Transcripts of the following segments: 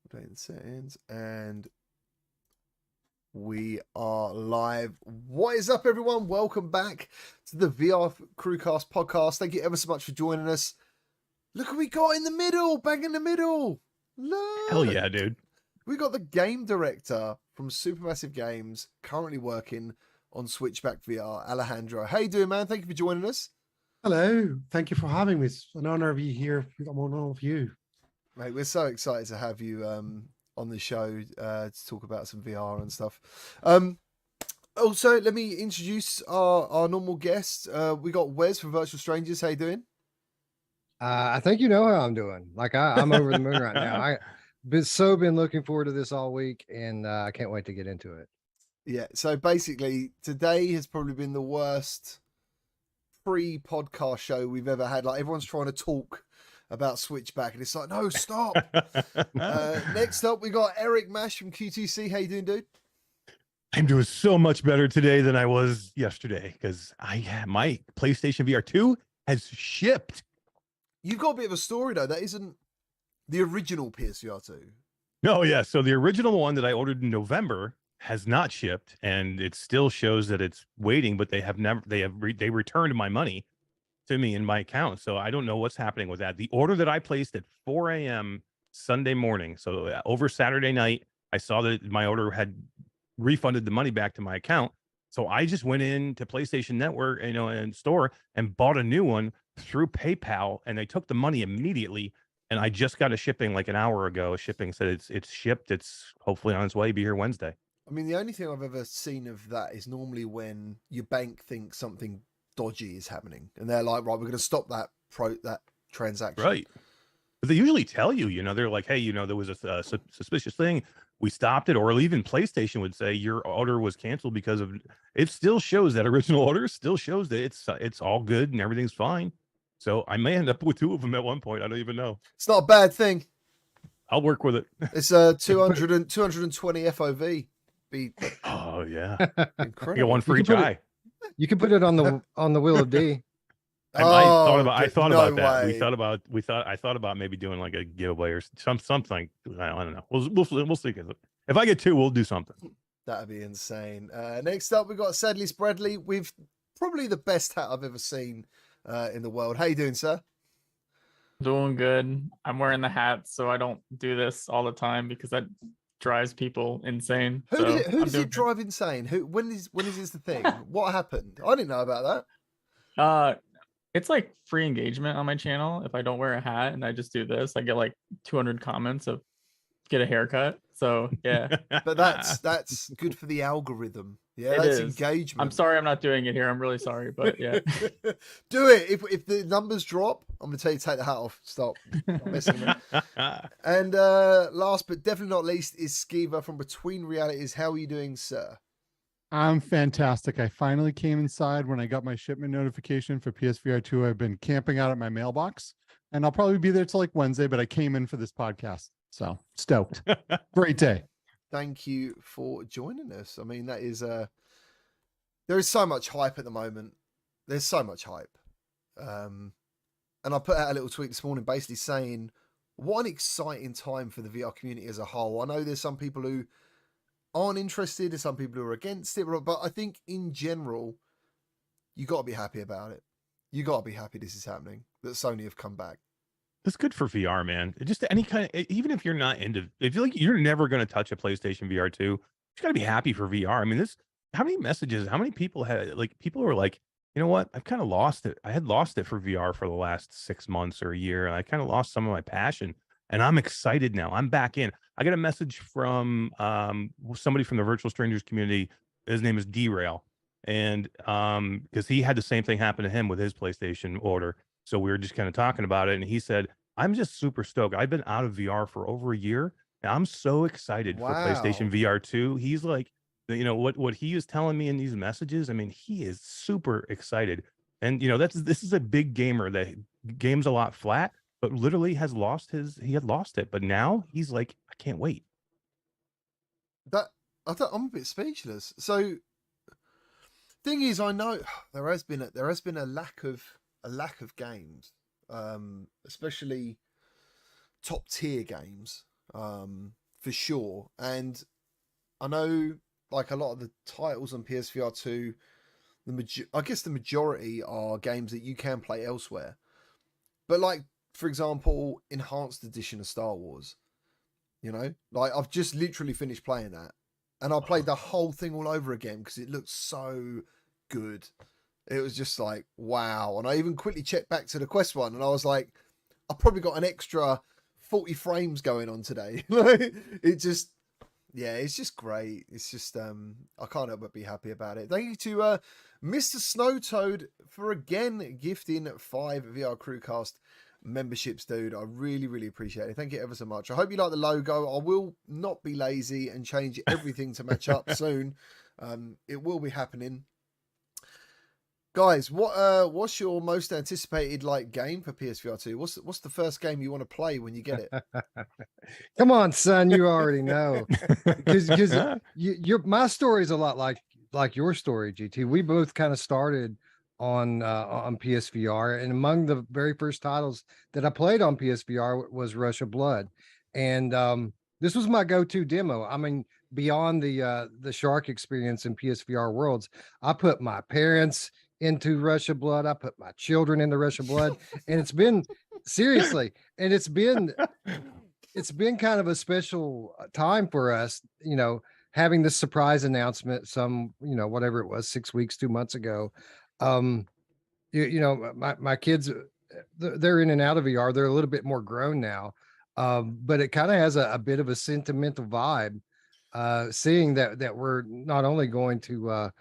Updating settings, and we are live. What is up, everyone? Welcome back to the VR CruCast podcast. Thank you ever so much for joining us. Look what we got in the middle, bang in the middle. Look. Hell yeah, dude. We got the game director from Supermassive Games currently working on Switchback VR, Alejandro. How you doing, man? Thank you for joining us. Hello. Thank you for having me. It's an honor to be here among all of you. Mate, we're so excited to have you on the show to talk about some VR and stuff. Also, let me introduce our normal guests. We got Wes from Virtual Strangers. How you doing? I think you know how I'm doing. Like I'm over the moon right now. I've been looking forward to this all week, and I can't wait to get into it. Yeah. So basically, today has probably been the worst pre-podcast show we've ever had. Like everyone's trying to talk about Switchback, and it's like, no, stop. Next up, we got Eric Mash from QTC. How you doing, dude? I'm doing so much better today than I was yesterday because my PlayStation VR 2 has shipped. You've got a bit of a story though. That isn't the original PSVR 2. No, yeah. So the original one that I ordered in November has not shipped, and it still shows that it's waiting. But they returned my money to me in my account. So I don't know what's happening with that. The order that I placed at 4 a.m. Sunday morning, so over Saturday night, I saw that my order had refunded the money back to my account. So I just went into PlayStation Network, and store and bought a new one through PayPal, and they took the money immediately. And I just got a shipping like an hour ago. Shipping said it's shipped. It's hopefully on its way. Be here Wednesday. I mean, the only thing I've ever seen of that is normally when your bank thinks something dodgy is happening, and they're like, right, we're going to stop that transaction. Right. But they usually tell you, they're like, hey, there was a suspicious thing. We stopped it. Or even PlayStation would say your order was canceled because of it. Still shows that original order still shows that it's all good and everything's fine. So I may end up with two of them at one point. I don't even know. It's not a bad thing. I'll work with it. It's 220 FOV. Oh yeah, incredible. You get one for each eye. You can put it on the wheel of D. I thought about that. Way. I thought about maybe doing like a giveaway or something. I don't know. We'll see. If I get two, we'll do something. That'd be insane. Next up, we got Sadly Bradley with probably the best hat I've ever seen in the world. How you doing, sir? Doing good. I'm wearing the hat, so I don't do this all the time because that drives people insane. Who does it drive insane? When is this the thing? What happened? I didn't know about that. It's like free engagement on my channel. If I don't wear a hat and I just do this, I get like 200 comments of get a haircut. So yeah. But that's good for the algorithm. Yeah, that's engagement. I'm sorry I'm not doing it here. I'm really sorry, but yeah. Do it. If the numbers drop, I'm gonna tell you to take the hat off. Stop messing with me. And last but definitely not least is Skiva from Between Realities. How are you doing, sir? I'm fantastic. I finally came inside when I got my shipment notification for PSVR 2. I've been camping out at my mailbox, and I'll probably be there till like Wednesday, but I came in for this podcast. So stoked. Great day. Thank you for joining us. I mean, that is there is so much hype at the moment. There's so much hype. And I put out a little tweet this morning basically saying what an exciting time for the VR community as a whole. I know there's some people who aren't interested, there's some people who are against it, but I think in general, you got to be happy about it. You got to be happy this is happening, that Sony have come back. It's good for VR, man. Just any kind of, even if you're not into, if you're like, you're never going to touch a PlayStation VR 2, you got to be happy for VR. I mean, how many messages, how many people had, like, people were like, you know what? I've kind of lost it. I had lost it for VR for the last 6 months or a year. And I kind of lost some of my passion, and I'm excited now. I'm back in. I got a message from somebody from the Virtual Strangers community. His name is Derail. And because he had the same thing happen to him with his PlayStation order. So we were just kind of talking about it. And he said, I'm just super stoked. I've been out of VR for over a year. And I'm so excited for PlayStation VR 2. He's like, what he is telling me in these messages. I mean, he is super excited. And, this is a big gamer that games a lot flat, but literally he had lost it. But now he's like, I can't wait. I'm a bit speechless. So thing is, I know there has been a lack of games, especially top tier games for sure. And I know, like, a lot of the titles on PSVR 2, I guess the majority are games that you can play elsewhere. But, like, for example, Enhanced Edition of Star Wars, you know, like, I've just literally finished playing that, and I played the whole thing all over again because it looked so good. It was just like, wow. And I even quickly checked back to the Quest one, and I was like, I probably got an extra 40 frames going on today. It just, yeah, it's just great. It's just, I can't help but be happy about it. Thank you to Mr. Snowtoad for again gifting 5 VR CruCast memberships, dude. I really, really appreciate it. Thank you ever so much. I hope you like the logo. I will not be lazy and change everything to match up soon. It will be happening. Guys, what's your most anticipated like game for PSVR 2? What's the first game you want to play when you get it? Come on, son, you already know. Because my story is a lot like your story, GT. We both kind of started on PSVR, and among the very first titles that I played on PSVR was Rush of Blood, and this was my go-to demo. I mean, beyond the shark experience in PSVR Worlds, I put my parents into Rush of Blood. I put my children into Rush of Blood, and it's been seriously, and it's been kind of a special time for us, you know, having this surprise announcement whatever it was, 6 weeks, 2 months ago. You know, my kids, they're in and out of VR. They're a little bit more grown now. But it kind of has a bit of a sentimental vibe, seeing that we're not only going to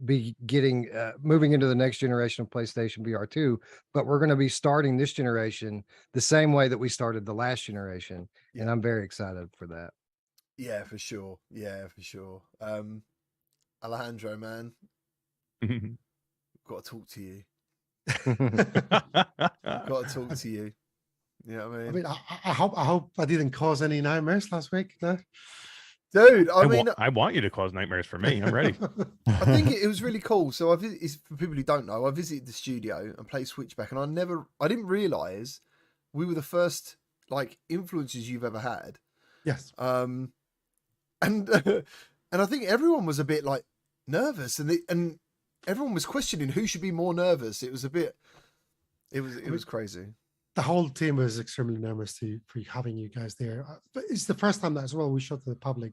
be getting moving into the next generation of PlayStation VR 2, but we're going to be starting this generation the same way that we started the last generation. Yeah. And I'm very excited for that. Yeah, for sure. Yeah, for sure. Alejandro, man, got to talk to you. Got to talk to you. You know what I mean? I mean, I hope I didn't cause any nightmares last week. No? Dude, I mean, I want you to cause nightmares for me. I'm ready. I think it was really cool. So for people who don't know, I visited the studio and played Switchback, and I didn't realize we were the first like influencers you've ever had. Yes. And and I think everyone was a bit like nervous, and everyone was questioning who should be more nervous. It was a bit, it was crazy. The whole team was extremely nervous for having you guys there. But it's the first time that as well we showed to the public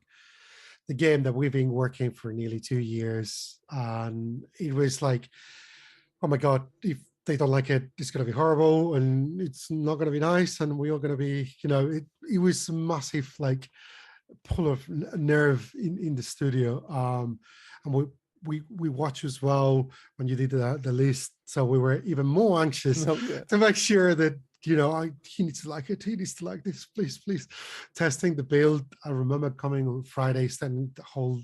the game that we've been working for nearly 2 years, and it was like, oh my god, if they don't like it, it's going to be horrible, and it's not going to be nice, and we're all going to be, you know, it was massive like pull of nerve in the studio, and we watched as well when you did the list, so we were even more anxious to make sure that, you know, he needs to like it, he needs to like this, please. Testing the build, I remember coming on Friday, spending the whole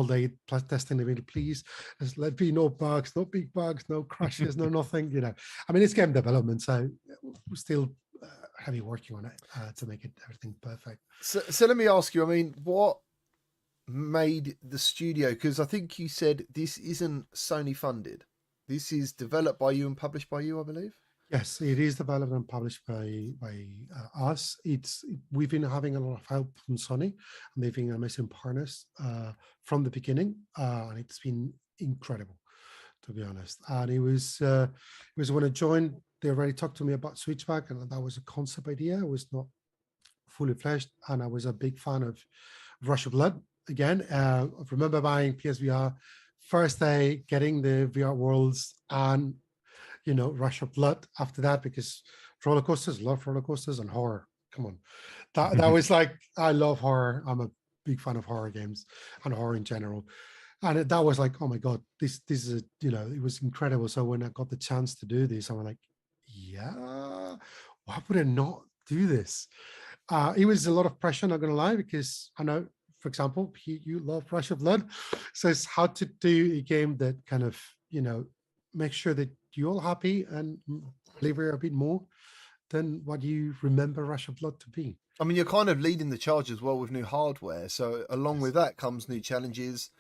day plus testing the build. Please, let be no bugs, no big bugs, no crashes, no nothing. You know, I mean, it's game development, so we're still heavy working on it to make everything perfect. So let me ask you. I mean, what made the studio? Because I think you said this isn't Sony funded. This is developed by you and published by you, I believe. Yes, it is developed and published by us. We've been having a lot of help from Sony, and they've been amazing partners from the beginning, and it's been incredible, to be honest. And it was when I joined, they already talked to me about Switchback, and that was a concept idea. It was not fully fleshed, and I was a big fan of Rush of Blood. Again, I remember buying PSVR first day, getting the VR Worlds, and you know, Rush of Blood after that, because roller coasters, love roller coasters, and horror. Come on, that was like, I love horror. I'm a big fan of horror games and horror in general, and that was like, oh my god, this is you know, it was incredible. So when I got the chance to do this, I was like, yeah, why would I not do this? It was a lot of pressure, not gonna lie, because I know, for example, you love Rush of Blood, so it's how to do a game that kind of, you know, make sure that you're all happy and deliver a bit more than what you remember Rush of Blood to be. I mean, you're kind of leading the charge as well with new hardware. So along with that comes new challenges,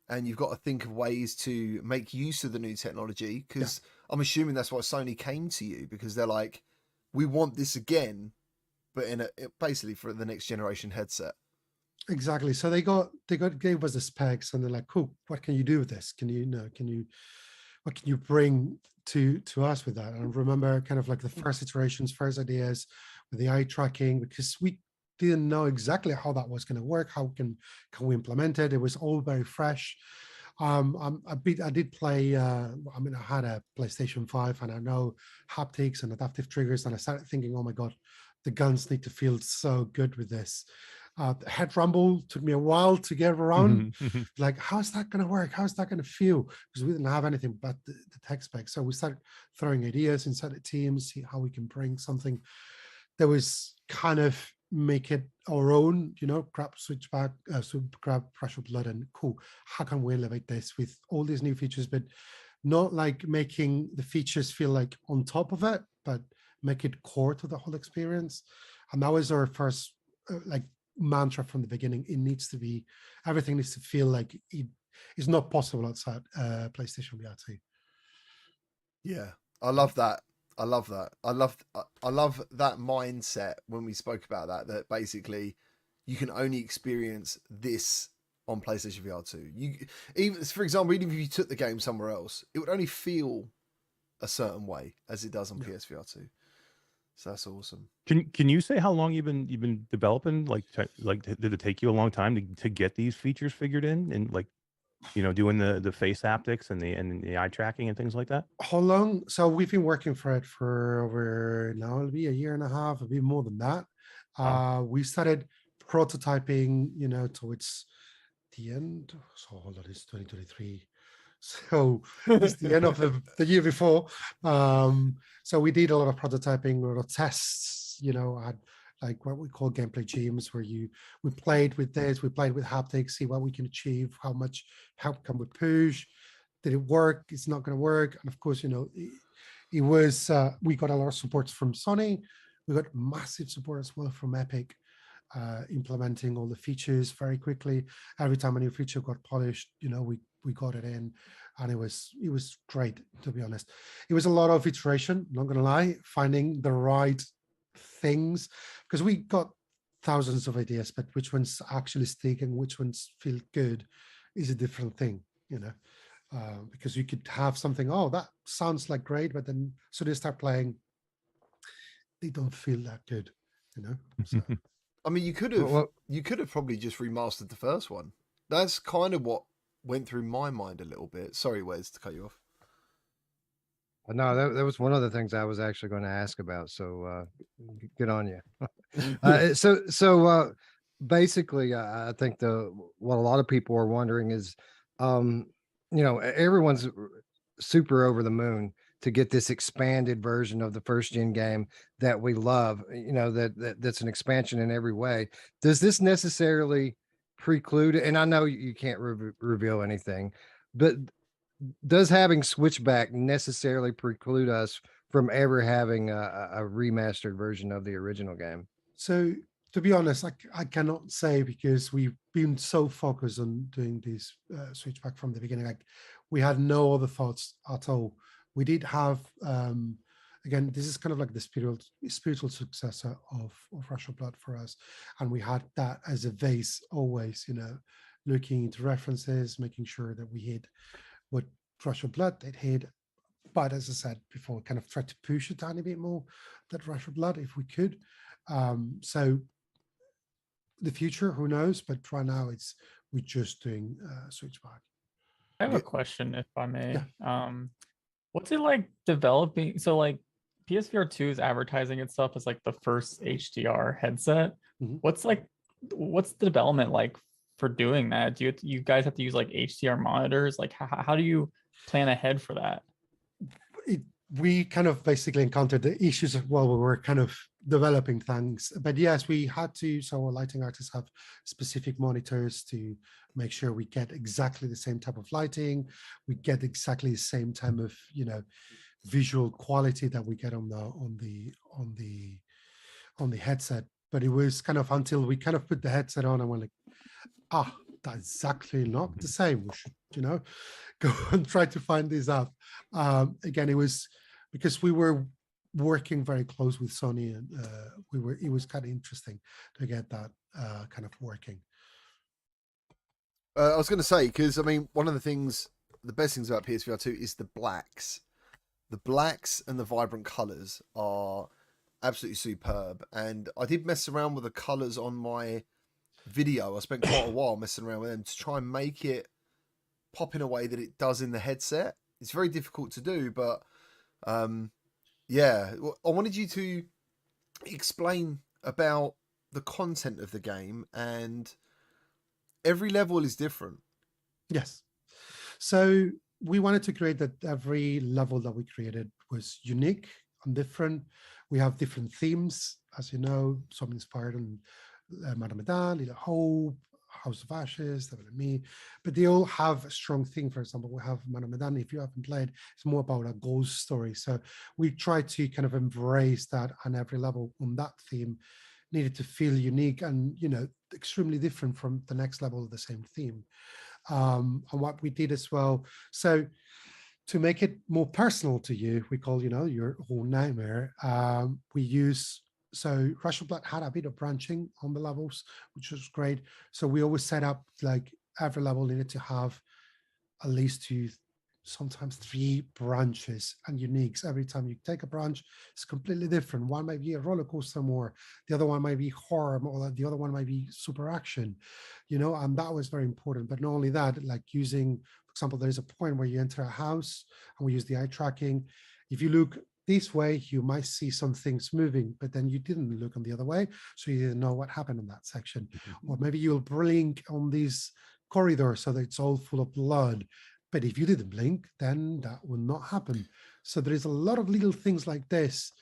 and you've got to think of ways to make use of the new technology. Because I'm assuming that's why Sony came to you, because they're like, we want this again, but basically for the next generation headset. Exactly. So they gave us the specs, and they're like, cool, what can you do with this? What can you bring to us with that? And I remember kind of like the first iterations, first ideas with the eye tracking, because we didn't know exactly how that was going to work. How can we implement it? It was all very fresh. I did play. I had a PlayStation 5, and I know haptics and adaptive triggers, and I started thinking, oh my god, the guns need to feel so good with this. The head rumble took me a while to get around. Like, how's that going to work? How's that going to feel? Because we didn't have anything but the tech spec. So we started throwing ideas inside the team, see how we can bring something that was kind of make it our own, grab Switchback, grab Rush of Blood, and cool. How can we elevate this with all these new features, but not like making the features feel like on top of it, but make it core to the whole experience. And that was our first mantra from the beginning. Everything needs to feel like it is not possible outside PlayStation VR 2. Yeah, I love that. I love that mindset when we spoke about that basically you can only experience this on PlayStation VR 2. Even, for example, even if you took the game somewhere else, it would only feel a certain way as it does on PSVR 2. So that's awesome. Can you say how long you've been developing? Like did it take you a long time to get these features figured in, and doing the face haptics and the eye tracking and things like that? How long? So we've been working for it for over, now it'll be a year and a half, a bit more than that. Wow. We started prototyping, towards the end. So hold on, it's 2023. So it's the end of the year before. So we did a lot of prototyping, a lot of tests, had like what we call gameplay gyms, where we played with this, we played with haptics, see what we can achieve, how much help can we push, did it work, it's not going to work. And of course, it was we got a lot of support from Sony, we got massive support as well from Epic, implementing all the features very quickly. Every time a new feature got polished, we got it in, and it was great, to be honest. It was a lot of iteration, not gonna lie, finding the right things, because we got thousands of ideas, but which ones actually stick and which ones feel good is a different thing, because you could have something, oh, that sounds like great, but then so they start playing, they don't feel that good, so. I mean, you could have probably just remastered the first one. That's kind of what went through my mind a little bit. Sorry, Wes, to cut you off. No, that was one of the things I was actually going to ask about. So good on you. So basically, I think what a lot of people are wondering is, everyone's super over the moon to get this expanded version of the first gen game that we love, that's an expansion in every way. Does this necessarily preclude, and I know you can't reveal anything, but does having Switchback necessarily preclude us from ever having a remastered version of the original game? So to be honest, I cannot say, because we've been so focused on doing this Switchback from the beginning. Like, we had no other thoughts at all. We did have, again, this is kind of like the spiritual successor of Rush of Blood for us. And we had that as a base always, looking into references, making sure that we hit what Rush of Blood did hit. But as I said before, kind of tried to push a tiny bit more that Rush of Blood if we could. So the future, who knows? But right now we're just doing Switchback. I have a question, if I may. Yeah. What's it like developing? So like PSVR 2 is advertising itself as like the first HDR headset. Mhm. What's the development like for doing that? Do you guys have to use like HDR monitors? Like how do you plan ahead for that? We kind of basically encountered the issues while we were kind of developing things. But yes, we had to, so our lighting artists have specific monitors to make sure we get exactly the same type of lighting, we get exactly the same type of, visual quality that we get on the headset. But it was kind of until we kind of put the headset on and we're like, that's exactly not the same. We should, go and try to find this out. Again, it was because we were working very close with Sony, and it was kind of interesting to get that kind of working. I was going to say, because I mean, one of the best things about PSVR 2 is the blacks. The blacks and the vibrant colours are absolutely superb. And I did mess around with the colours on my video. I spent quite a while messing around with them to try and make it pop in a way that it does in the headset. It's very difficult to do, but yeah, I wanted you to explain about the content of the game, and every level is different. Yes. So we wanted to create that every level that we created was unique and different. We have different themes, as you know, some inspired on Madame Medan, Little Hope, House of Ashes, Devil and Me, but they all have a strong theme. For example, we have Madame Medan. If you haven't played, it's more about a ghost story. So we try to kind of embrace that, and every level on that theme needed to feel unique and, you know, extremely different from the next level of the same theme. And what we did as well, so to make it more personal to you, we call, you know, your whole nightmare, we use, so Rush of Blood had a bit of branching on the levels, which was great. So we always set up like every level needed to have at least 2, sometimes 3 branches and uniques. Every time you take a branch, it's completely different. One might be a roller coaster more, the other one might be horror, or the other one might be super action, you know, and that was very important. But not only that, like using, for example, there's a point where you enter a house and we use the eye tracking. If you look this way, you might see some things moving, but then you didn't look on the other way, so you didn't know what happened in that section. Or maybe you'll blink on this corridor so that it's all full of blood, but if you didn't blink, then that will not happen. So there is a lot of little things like this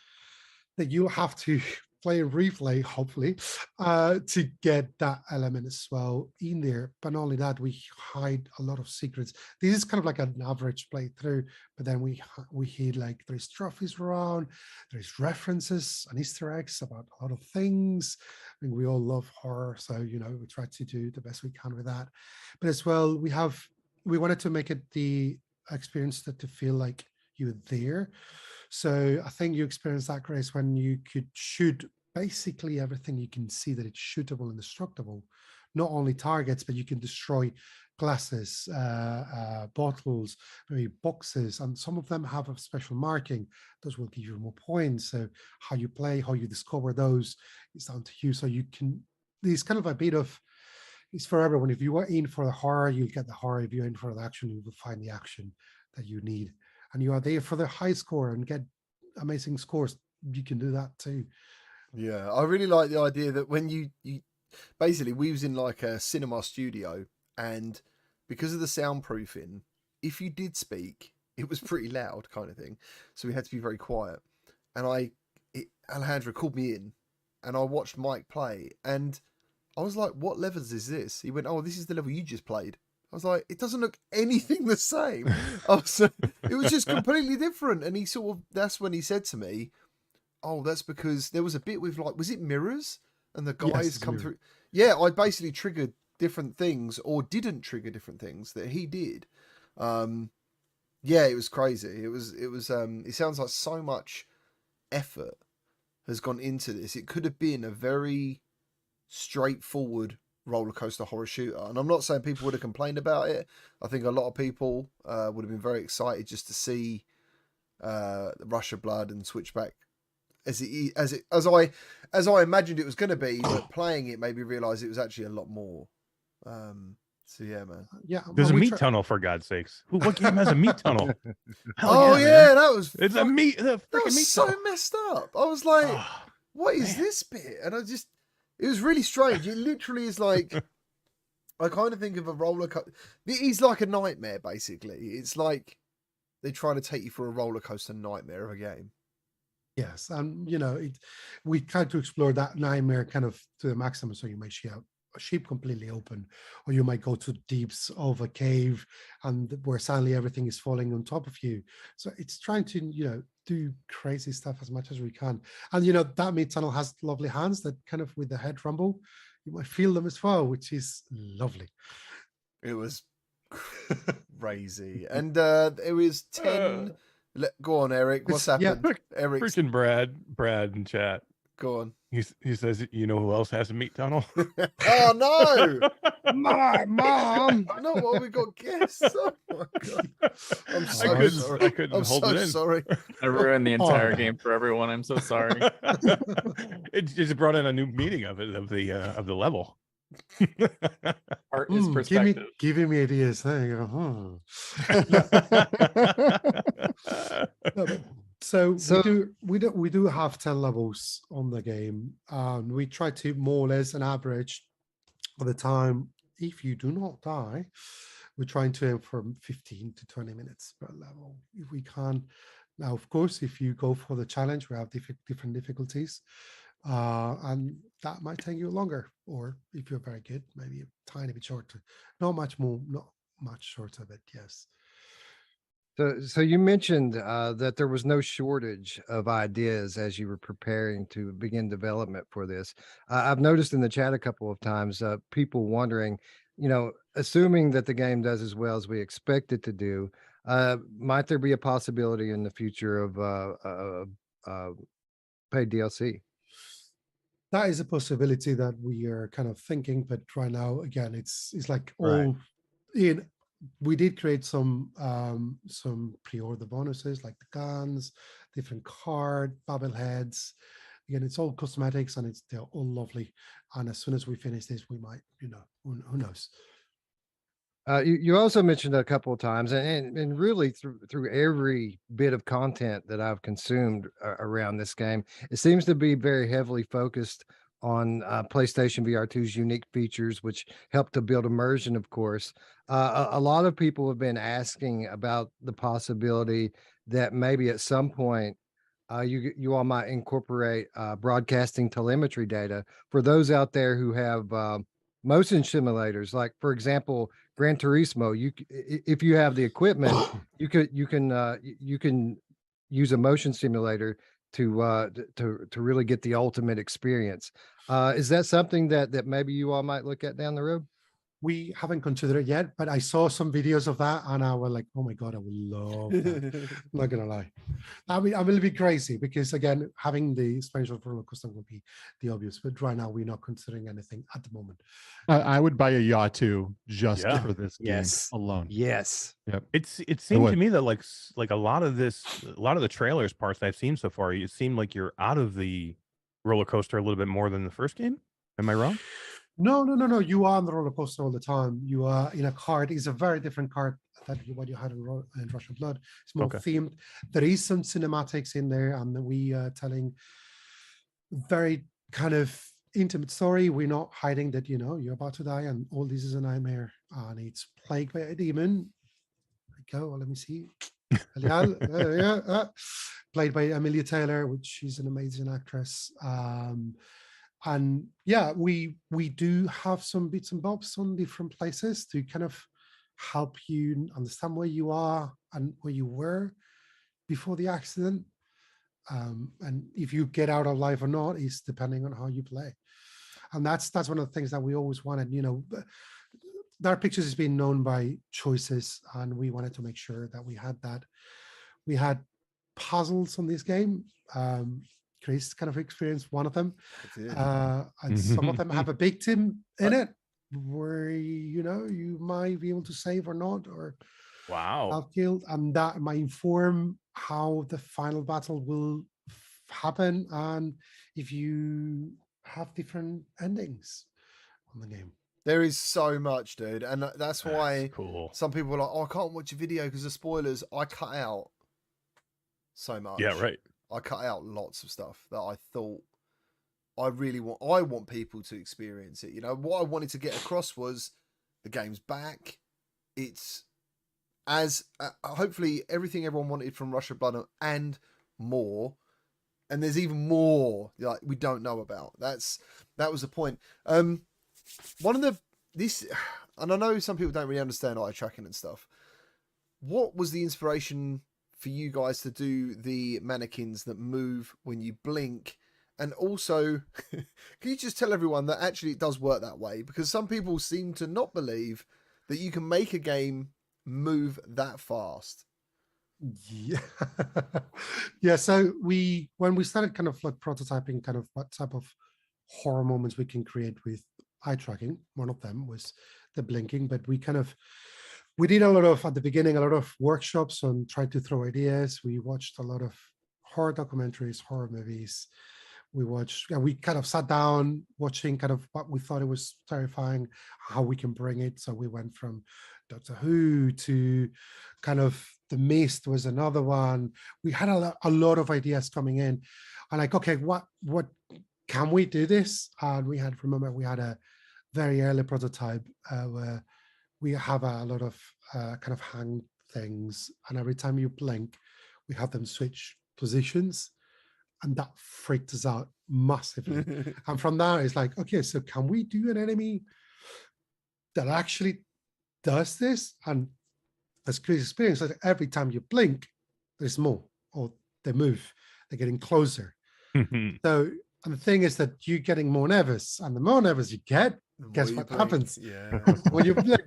that you have to play and replay, hopefully, to get that element as well in there. But not only that, we hide a lot of secrets. This is kind of like an average playthrough, but then we hid, like, there's trophies around, there's references and Easter eggs about a lot of things. I mean, we all love horror, so, you know, we try to do the best we can with that. But as well, we wanted to make it the experience to feel like you're there. So I think you experienced that, Grace, when you could shoot basically everything you can see that it's shootable and destructible. Not only targets, but you can destroy glasses, bottles, maybe boxes, and some of them have a special marking. Those will give you more points. So how you play, how you discover those is down to you. So you can, there's kind of a bit of, it's for everyone. If you are in for the horror, you'll get the horror. If you're in for the action, you will find the action that you need. And you are there for the high score and get amazing scores, you can do that too. Yeah, I really like the idea that when you basically, we was in like a cinema studio, and because of the soundproofing, if you did speak, it was pretty loud kind of thing. So we had to be very quiet. And Alejandro called me in, and I watched Mike play, and I was like, what levels is this? He went, oh, this is the level you just played. I was like, it doesn't look anything the same. It was just completely different. And he sort of, that's when he said to me, oh, that's because there was a bit with, like, was it mirrors? And the guys come through. Yeah, I basically triggered different things, or didn't trigger different things that he did. Yeah, it was crazy. It sounds like so much effort has gone into this. It could have been a very straightforward roller coaster horror shooter, and I'm not saying people would have complained about it. I think a lot of people would have been very excited just to see Rush of Blood and Switchback as I imagined it was going to be, but playing it made me realize it was actually a lot more. So yeah, man. Yeah, There's a meat tunnel, for God's sakes. What game has a meat tunnel? Oh yeah, that was it's a meat. That was meat so tunnel. messed up. I was like, what is this bit? And it was really strange. It literally is like, I kind of think of a roller coaster. It's like a nightmare, basically. It's like they try to take you for a roller coaster nightmare of a game. Yes, and you know, we try to explore that nightmare kind of to the maximum. So you might see a ship completely open, or you might go to the deeps of a cave, and where suddenly everything is falling on top of you. So it's trying to, you know, do crazy stuff as much as we can. And you know, that mid tunnel has lovely hands that kind of, with the head rumble, you might feel them as well, which is lovely. It was crazy. And it was Go on, Eric. What's It's- yeah. happened? Eric, Freaking Brad in chat. go on. He says, you know who else has a meat tunnel? Oh no! My mom. Not what we got guests. Oh my god! I'm so I sorry. couldn't I'm hold so it in. sorry. I ruined the entire Oh. game for everyone. I'm so sorry. It just brought in a new meaning of the level. Art is Mm, perspective. giving me ideas. There you go. No, but- so, So- we do have 10 levels on the game. We try to more or less an average of the time. If you do not die, we're trying to aim for 15 to 20 minutes per level if we can. Now, of course, if you go for the challenge, we have different difficulties, and that might take you longer. Or if you're very good, maybe a tiny bit shorter. Not much more, not much shorter, but yes. So you mentioned that there was no shortage of ideas as you were preparing to begin development for this. I've noticed in the chat a couple of times people wondering, assuming that the game does as well as we expect it to do, might there be a possibility in the future of paid DLC? That is a possibility that we are kind of thinking, but right now, again, it's like all Right. in. We did create some pre-order bonuses like the guns, different card, bobbleheads. Again, it's all cosmetics and they're all lovely. And as soon as we finish this, we might, who knows? You also mentioned a couple of times, and really through every bit of content that I've consumed around this game, it seems to be very heavily focused on PlayStation VR 2's unique features, which help to build immersion, of course. A lot of people have been asking about the possibility that maybe at some point you all might incorporate broadcasting telemetry data for those out there who have motion simulators, like for example, Gran Turismo. If you have the equipment, you can use a motion simulator to really get the ultimate experience. Is that something that maybe you all might look at down the road? We haven't considered it yet, but I saw some videos of that and I was like, oh my God, I would love that. I'm not gonna lie. I mean, I will be crazy because again, having the special roller coaster would be the obvious, but right now we're not considering anything at the moment. I would buy a Yatu just Yeah. for this game alone. Yes. Yep. It seemed to would. me that like a lot of the trailers parts that I've seen so far, it seemed like you're out of the roller coaster a little bit more than the first game. Am I wrong? No. You are on the roller coaster all the time. You are in a cart. It's a very different cart than what you had in Russian Blood. It's more Okay. themed. There is some cinematics in there, and we are telling very kind of intimate story. We're not hiding that you're about to die, and all this is a nightmare, and it's plagued by a demon. Go. Let me see. Played by Amelia Taylor, which is an amazing actress. And yeah, we do have some bits and bobs on different places to kind of help you understand where you are and where you were before the accident. And if you get out alive or not is depending on how you play. And that's one of the things that we always wanted. Dark Pictures has been known by choices, and we wanted to make sure that we had that. We had puzzles on this game. Chris kind of experienced one of them, and some of them have a victim in it where you might be able to save or not, or Wow. have killed, and that might inform how the final battle will happen, and if you have different endings on the game. There is so much, dude, and that's why That's cool. some people are like, "Oh, I can't watch a video because of spoilers." I cut out so much. Yeah, right. I cut out lots of stuff that I thought I want people to experience it. What I wanted to get across was the game's back. It's as hopefully everything everyone wanted from Rush of Blood and more. And there's even more like we don't know about. That was the point. One of this, and I know some people don't really understand eye tracking and stuff. What was the inspiration for you guys to do the mannequins that move when you blink? And also, can you just tell everyone that actually it does work that way? Because some people seem to not believe that you can make a game move that fast. Yeah. Yeah. So when we started kind of like prototyping kind of what type of horror moments we can create with eye tracking, one of them was the blinking, but we did a lot of, at the beginning, a lot of workshops on trying to throw ideas. We watched a lot of horror documentaries, horror movies. We kind of sat down watching kind of what we thought it was terrifying, how we can bring it. So we went from Doctor Who to kind of The Mist was another one. We had a lot of ideas coming in, and like, okay, what can we do this? And we had a very early prototype where we have a lot of kind of hang things, and every time you blink, we have them switch positions, and that freaked us out massively. And from there, it's like, okay, so can we do an enemy that actually does this? And as Chris experienced, like every time you blink, there's more, or they move, they're getting closer. So, and the thing is that you're getting more nervous, and the more nervous you get, guess you what blink, happens? Yeah. When you blink.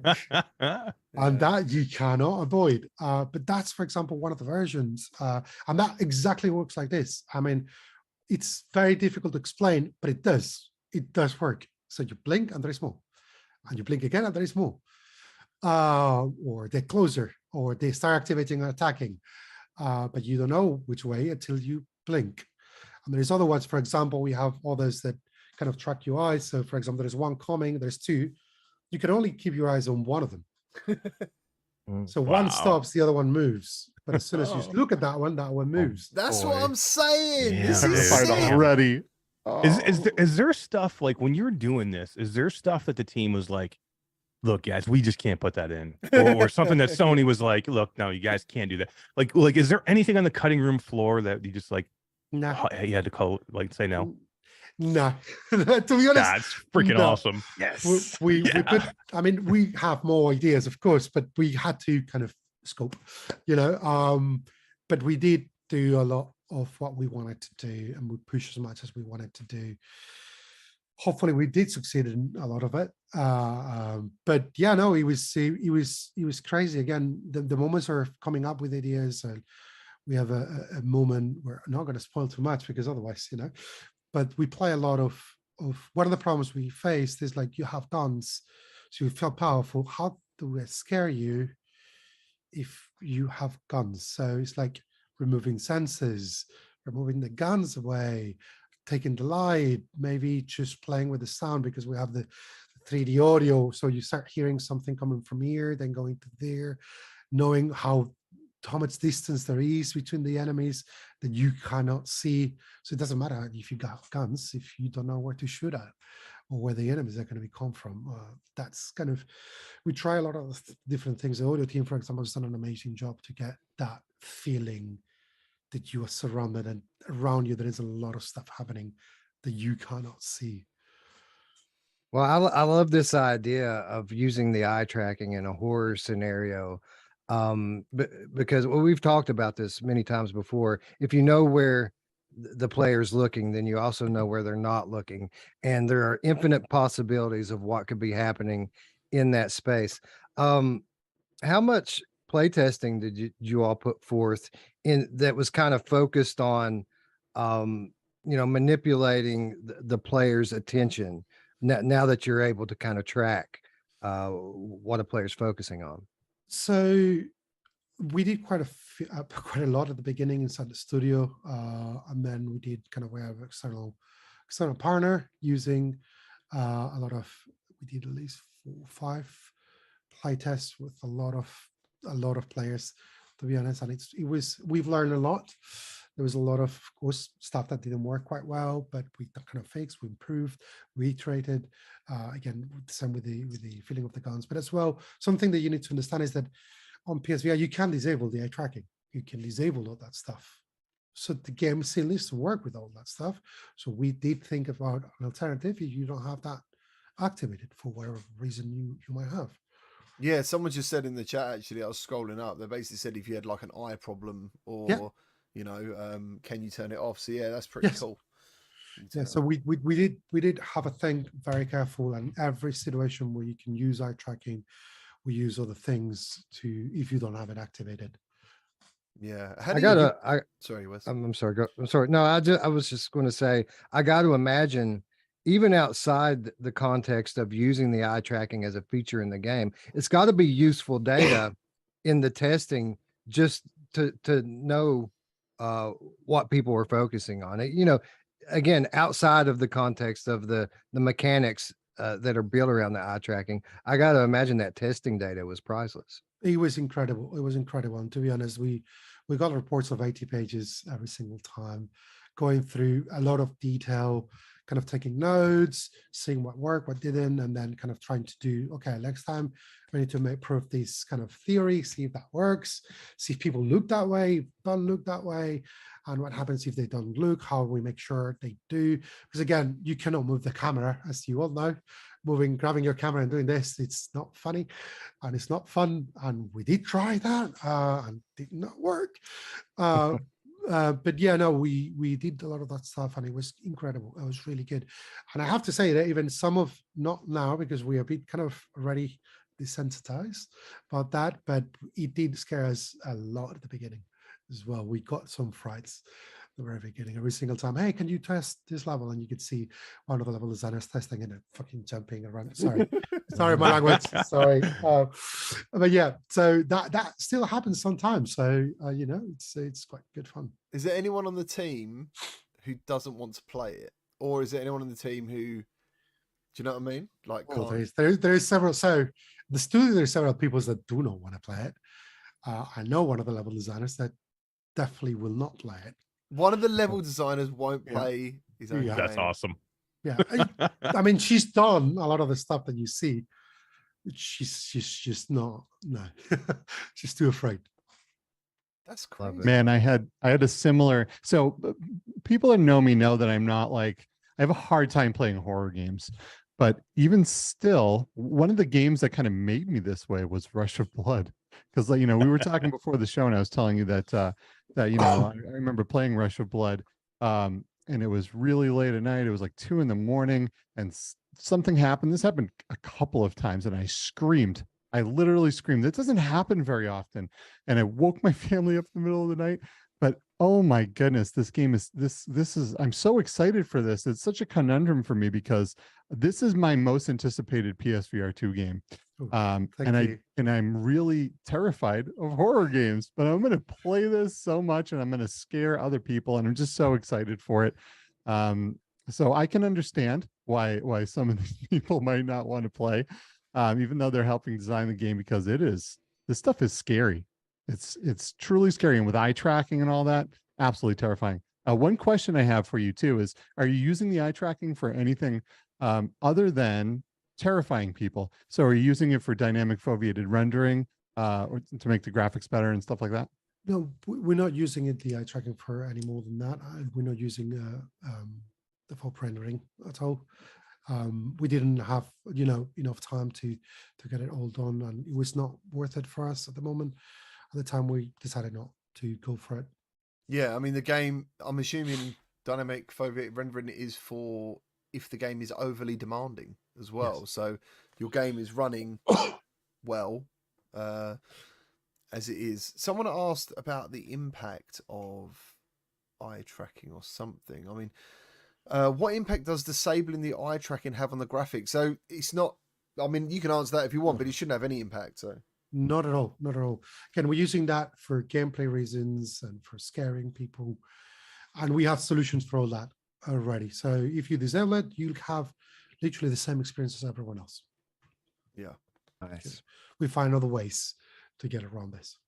Yeah. And that you cannot avoid. But that's, for example, one of the versions. And that exactly works like this. I mean, it's very difficult to explain, but it does. It does work. So you blink and there is more. And you blink again and there is more. Or they're closer, or they start activating and attacking. But you don't know which way until you blink. And there's other ones. For example, we have others that kind of track your eyes. So for example, there's one coming, there's two. You can only keep your eyes on one of them. So one Wow. stops, the other one moves. But as soon as you Oh. look at that one moves. That's what Boy. I'm saying. Yeah, This I'm dude. is terrified sick. already. Is there stuff like when you're doing this? Is there stuff that the team was like, "Look, guys, we just can't put that in," or something that Sony was like, "Look, no, you guys can't do that." Like, is there anything on the cutting room floor that you just like Nah, you had to call, like, say no? nah. To be honest, That's freaking no. awesome. Yes. we Yeah. put. I mean, we have more ideas, of course, but we had to kind of scope, you know. But we did do a lot of what we wanted to do, and we pushed as much as we wanted to do. Hopefully, we did succeed in a lot of it. But yeah, no, it was crazy. Again, the moments are coming up with ideas, and we have a moment. We're not going to spoil too much because otherwise, you know. But we play a lot of one of the problems we faced is like you have guns, so you feel powerful. How do we scare you if you have guns? So it's like removing sensors, removing the guns away, taking the light, maybe just playing with the sound because we have the 3D audio. So you start hearing something coming from here, then going to there, knowing how much distance there is between the enemies that you cannot see. So it doesn't matter if you got guns, if you don't know where to shoot at or where the enemies are going to come from. That's kind of, we try a lot of different things. The audio team, for example, has done an amazing job to get that feeling that you are surrounded, and around you there is a lot of stuff happening that you cannot see. Well, I love this idea of using the eye tracking in a horror scenario, because we've talked about this many times before. If you know where the player's looking, then you also know where they're not looking, and there are infinite possibilities of what could be happening in that space. How much playtesting did you all put forth in that was kind of focused on, manipulating the player's attention now that you're able to kind of track what a player's focusing on? So we did quite a lot at the beginning inside the studio, and then we did kind of, we have external partner using a lot of, we did at least 4 or 5 play tests with a lot of players, to be honest. And we've learned a lot. There was a lot of course, stuff that didn't work quite well, but we kind of fixed, we improved, we iterated. Again, the same with the feeling of the guns. But as well, something that you need to understand is that on PSVR, you can disable the eye tracking. You can disable all that stuff. So the game still needs to work with all that stuff. So we did think about an alternative if you don't have that activated for whatever reason you might have. Yeah, someone just said in the chat, actually, I was scrolling up, they basically said if you had like an eye problem or, can you turn it off? So yeah, that's pretty cool. Yeah, so we did have a thing very careful, and every situation where you can use eye tracking, we use other things to, if you don't have it activated. Yeah. How I do gotta. Sorry, Wes. I'm sorry. I'm sorry. No, I was just going to say I got to imagine, even outside the context of using the eye tracking as a feature in the game, it's got to be useful data in the testing just to know what people are focusing on. Again, outside of the context of the mechanics that are built around the eye tracking, I got to imagine that testing data was priceless. It was incredible. It was incredible. And to be honest, we got reports of 80 pages every single time, going through a lot of detail, kind of taking notes, seeing what worked, what didn't, and then kind of trying to do, okay, next time we need to make proof this kind of theory, see if that works, see if people look that way, don't look that way, and what happens if they don't look, how we make sure they do. Because again, you cannot move the camera, as you all know. Grabbing your camera and doing this, it's not funny and it's not fun. And we did try that and did not work. But yeah, no, we did a lot of that stuff and it was incredible. It was really good. And I have to say that even some of, not now because we are a bit kind of already desensitized about that, but it did scare us a lot at the beginning as well. We got some frights at the very beginning. Every single time, hey, can you test this level? And you could see one of the level designers testing and fucking jumping around. Sorry, my language. Sorry, but yeah. So that still happens sometimes. So it's quite good fun. Is there anyone on the team who doesn't want to play it, or is there anyone on the team who? Do you know what I mean? Like, there is several. So the studio, there's several people that do not want to play it. I know one of the level designers that definitely will not play it. One of the level designers won't play his own game. That's awesome. Yeah, I mean, she's done a lot of the stuff that you see. She's just not. No, she's too afraid. That's crazy. Man, I had a similar. So people that know me know that I'm not like, I have a hard time playing horror games. But even still, one of the games that kind of made me this way was Rush of Blood. Because we were talking before the show, and I was telling you that I remember playing Rush of Blood, and it was really late at night. It was like 2 a.m, and something happened. This happened a couple of times, and I screamed. I literally screamed. That doesn't happen very often, and I woke my family up in the middle of the night. But oh my goodness, this game is this is. I'm so excited for this. It's such a conundrum for me because this is my most anticipated PSVR 2 game. And I'm really terrified of horror games, but I'm going to play this so much and I'm going to scare other people. And I'm just so excited for it. So I can understand why some of these people might not want to play, even though they're helping design the game, because this stuff is scary. It's truly scary. And with eye tracking and all that, absolutely terrifying. One question I have for you too is, are you using the eye tracking for anything other than terrifying people? So are you using it for dynamic foveated rendering or to make the graphics better and stuff like that? No, we're not using the eye tracking for any more than that. We're not using the full rendering at all. We didn't have enough time to get it all done, and it was not worth it for us at the moment. At the time, we decided not to go for it. Yeah, I mean the game. I'm assuming dynamic foveated rendering is for if the game is overly demanding as well. Yes. So your game is running well as it is. Someone asked about the impact of eye tracking or something. I mean, what impact does disabling the eye tracking have on the graphics? So it's not. I mean, you can answer that if you want, but it shouldn't have any impact. So. Not at all. Not at all. Again, we're using that for gameplay reasons and for scaring people. And we have solutions for all that already. So if you disable it, you'll have literally the same experience as everyone else. Yeah. Nice. We find other ways to get around this.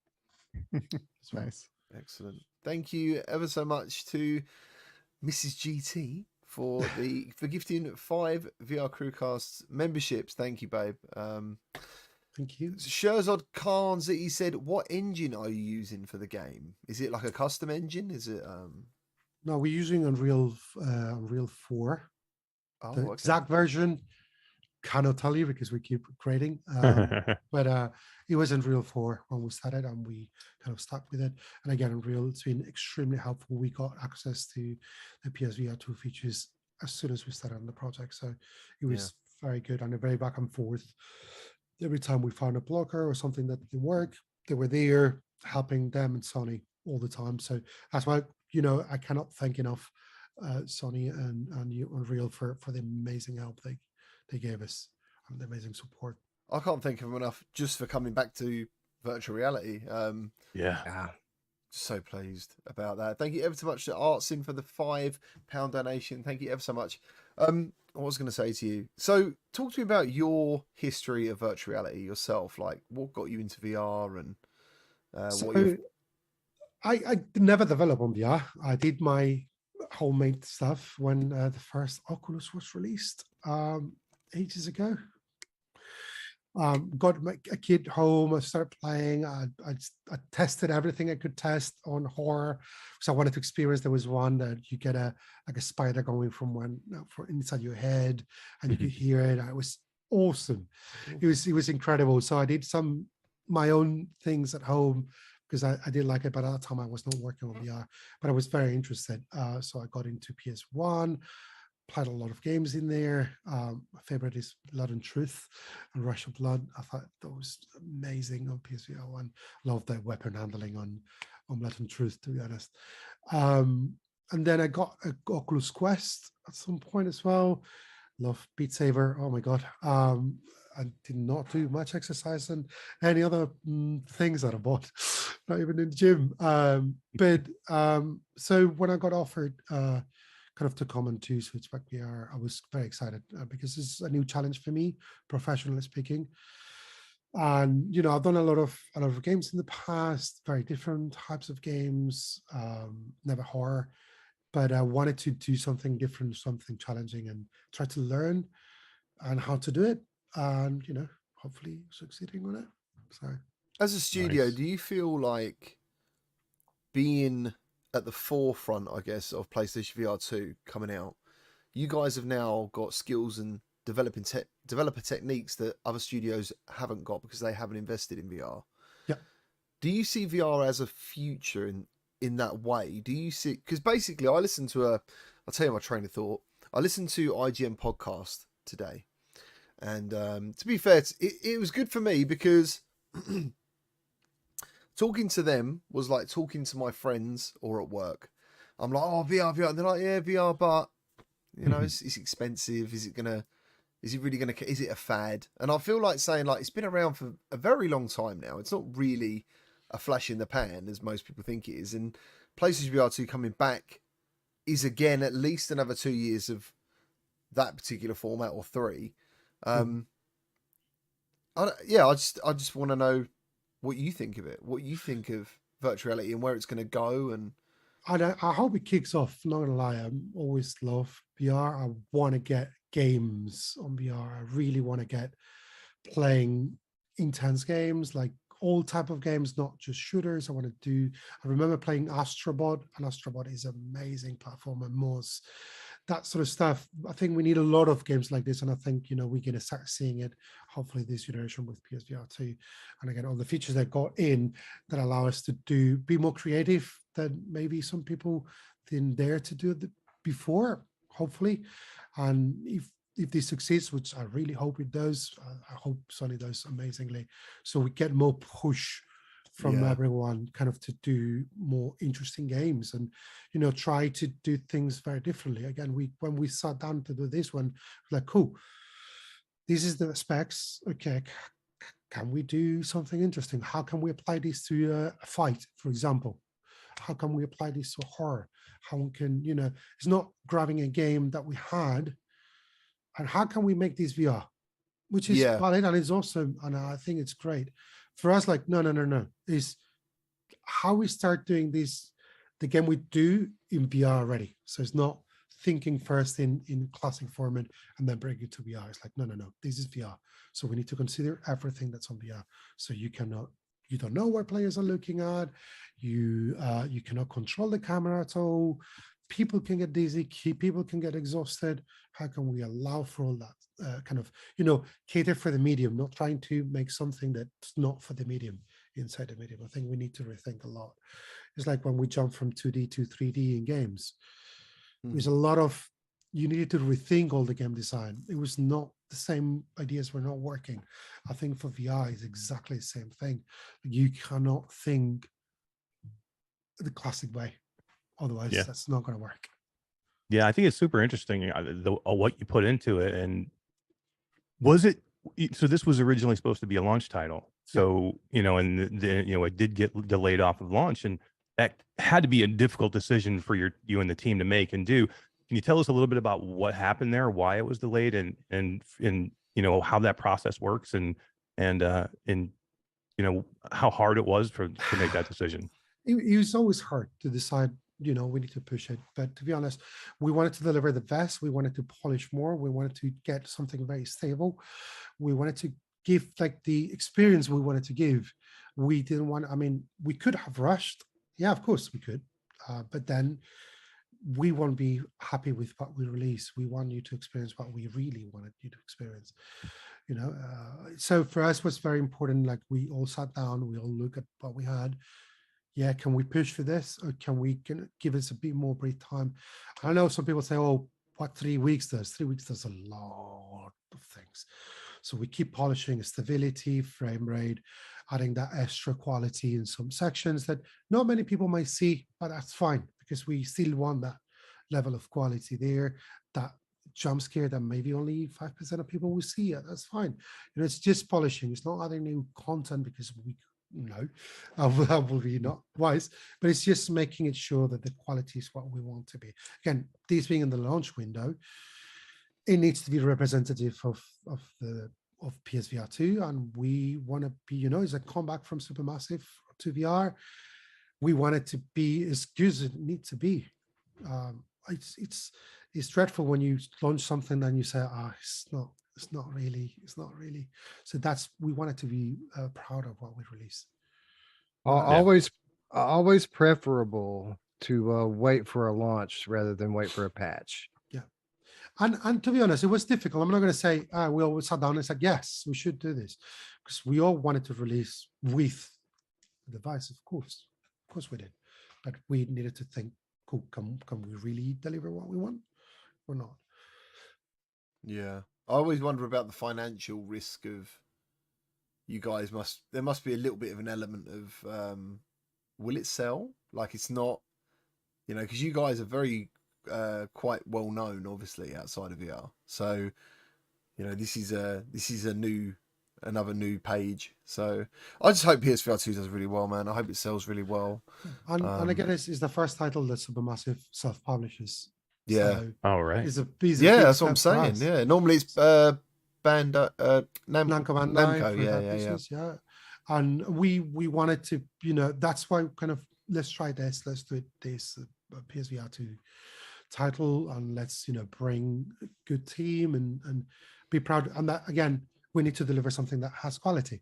It's nice. Excellent. Thank you ever so much to Mrs. GT for gifting 5 VR CruCast memberships. Thank you, babe. Thank you. Sherzod Khan's that he said, what engine are you using for the game? Is it like a custom engine? Is it No, we're using Unreal 4. The exact version cannot tell you because we keep grading. But it was Unreal 4 when we started, and we kind of stuck with it. And again, Unreal, it's been extremely helpful. We got access to the PSVR 2 features as soon as we started on the project. So it was very good and a very back and forth. Every time we found a blocker or something that didn't work, they were there helping them and Sony all the time. So that's why, I cannot thank enough Sony and you Unreal for the amazing help they gave us and the amazing support. I can't think of them enough just for coming back to virtual reality. Yeah. Yeah. So pleased about that. Thank you ever so much to Artsin for the £5 donation. Thank you ever so much. I was going to say to you, so talk to me about your history of virtual reality yourself. Like, what got you into VR and what So you're... I never developed on VR. I did my homemade stuff when the first Oculus was released ages ago. Got a kid home. I started playing. I tested everything I could test on horror, so I wanted to experience. There was one that you get a spider going from from inside your head, and you could hear it. It was awesome. It was incredible. So I did my own things at home because I did like it, but at that time I was not working on VR. But I was very interested, so I got into PS1. Played a lot of games in there. My favorite is Blood and Truth and Rush of Blood. I thought that was amazing on PSVR 1. Love the weapon handling on Blood and Truth, to be honest. And then I got a Oculus Quest at some point as well. Love Beat Saber. Oh my God. I did not do much exercise and any other things that I bought, not even in the gym. So when I got offered kind of to come on to Switchback VR, I was very excited because it's a new challenge for me, professionally speaking. And I've done a lot of games in the past, very different types of games, never horror, but I wanted to do something different, something challenging, and try to learn and how to do it, and hopefully succeeding on it. So, as a studio, Nice. do you feel like being at the forefront, I guess, of PlayStation VR 2 coming out, you guys have now got skills and developer techniques that other studios haven't got because they haven't invested in VR? Yeah. Do you see VR as a future in that way? Do you see, because basically I'll tell you my train of thought. I listened to IGN podcast today, and to be fair, it was good for me because talking to them was like talking to my friends or at work. I'm like, oh, VR. And they're like, yeah, VR, but it's expensive. Is it a fad? And I feel like saying, like, it's been around for a very long time now. It's not really a flash in the pan as most people think it is. And PlayStation VR 2 coming back is again at least another 2 years of that particular format, or 3. I just want to know what you think of it, what you think of virtual reality and where it's going to go. And I hope it kicks off. Not gonna lie, I always love VR. I want to get games on VR. I really want to get playing intense games, like all type of games, not just shooters. I remember playing Astrobot, and Astrobot is an amazing platform, and Moss, that sort of stuff. I think we need a lot of games like this, and I think we're going to start seeing it hopefully this generation with PSVR 2, and again all the features that got in that allow us to be more creative than maybe some people didn't dare to do it before, hopefully. And if this succeeds, which I really hope it does, I hope Sony does amazingly, so we get more push from everyone kind of to do more interesting games and try to do things very differently. Again, when we sat down to do this one, like, cool, this is the specs. Okay, can we do something interesting? How can we apply this to a fight, for example? How can we apply this to horror? How can it's not grabbing a game that we had, and how can we make this VR, which is valid and it's awesome, and I think it's great. For us, like, no, is how we start doing this, the game we do in VR already. So it's not thinking first in classic format and then bring it to VR. It's like, no, this is VR. So we need to consider everything that's on VR. So you don't know what players are looking at. You cannot control the camera at all. People can get dizzy, people can get exhausted. How can we allow for all that kind of, cater for the medium, not trying to make something that's not for the medium inside the medium? I think we need to rethink a lot. It's like when we jump from 2D to 3D in games. There's a lot of, you needed to rethink all the game design. It was not the same ideas were not working. I think for VR is exactly the same thing. You cannot think the classic way. Otherwise, Yeah. that's not going to work. Yeah, I think it's super interesting what you put into it. And was it so? This was originally supposed to be a launch title. So and it did get delayed off of launch, and that had to be a difficult decision for you and the team to make and do. Can you tell us a little bit about what happened there, why it was delayed, and how that process works, and how hard it was to make that decision? It was always hard to decide, we need to push it. But to be honest, we wanted to deliver the best. We wanted to polish more. We wanted to get something very stable. We wanted to give like the experience we wanted to give. We didn't want, we could have rushed. Yeah, of course we could. But then we won't be happy with what we release. We want you to experience what we really wanted you to experience. So for us, what's very important, like we all sat down, we all look at what we had. Yeah, can we push for this, or can we give us a bit more break time? I know some people say, "Oh, what 3 weeks does? 3 weeks does a lot of things." So we keep polishing stability, frame rate, adding that extra quality in some sections that not many people might see, but that's fine because we still want that level of quality there. That jump scare that maybe only 5% of people will see it. That's fine. It's just polishing. It's not adding new content because that will be not wise, but it's just making it sure that the quality is what we want to be. Again, this being in the launch window, it needs to be representative of PSVR 2, and we want to be, it's a comeback from Supermassive to VR. We want it to be as good as it needs to be. It's dreadful when you launch something and you say, it's not really. So we wanted to be proud of what we released. Always preferable to wait for a launch rather than wait for a patch. Yeah. And to be honest, it was difficult. I'm not going to say we all sat down and said, yes, we should do this, because we all wanted to release with the device, of course we did. But we needed to think, cool, can we really deliver what we want or not? Yeah. I always wonder about the financial risk of you guys. There must be a little bit of an element of will it sell? Like it's not, because you guys are very quite well known, obviously, outside of VR. So, this is another new page. So I just hope PSVR 2 does really well, man. I hope it sells really well. And again, it's the first title that Supermassive self-publishes. Yeah. So all right. That's what I'm saying. Yeah. Normally it's Namco. Namco. Yeah. And we wanted to, that's why kind of let's try this. Let's do this PSVR 2 title, and let's bring a good team and be proud. And that again, we need to deliver something that has quality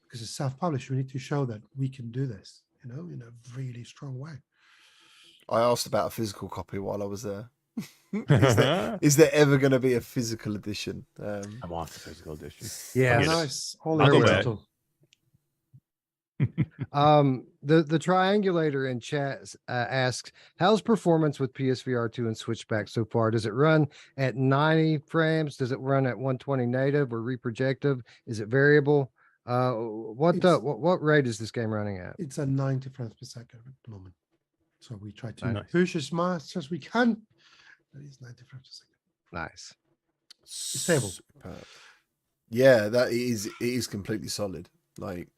because it's self-published. We need to show that we can do this, in a really strong way. I asked about a physical copy while I was there. Is there ever going to be a physical edition? I want the physical edition. Yeah, nice. I'll go back. The triangulator in chat asks, how's performance with PSVR 2 and Switchback so far? Does it run at 90 frames? Does it run at 120 native or reprojective? Is it variable? What rate is this game running at? It's at 90 frames per second at the moment. So we try to push as much as we can. That is 90 frames per second. Nice. It's stable. Superb. Yeah, it is completely solid. Like,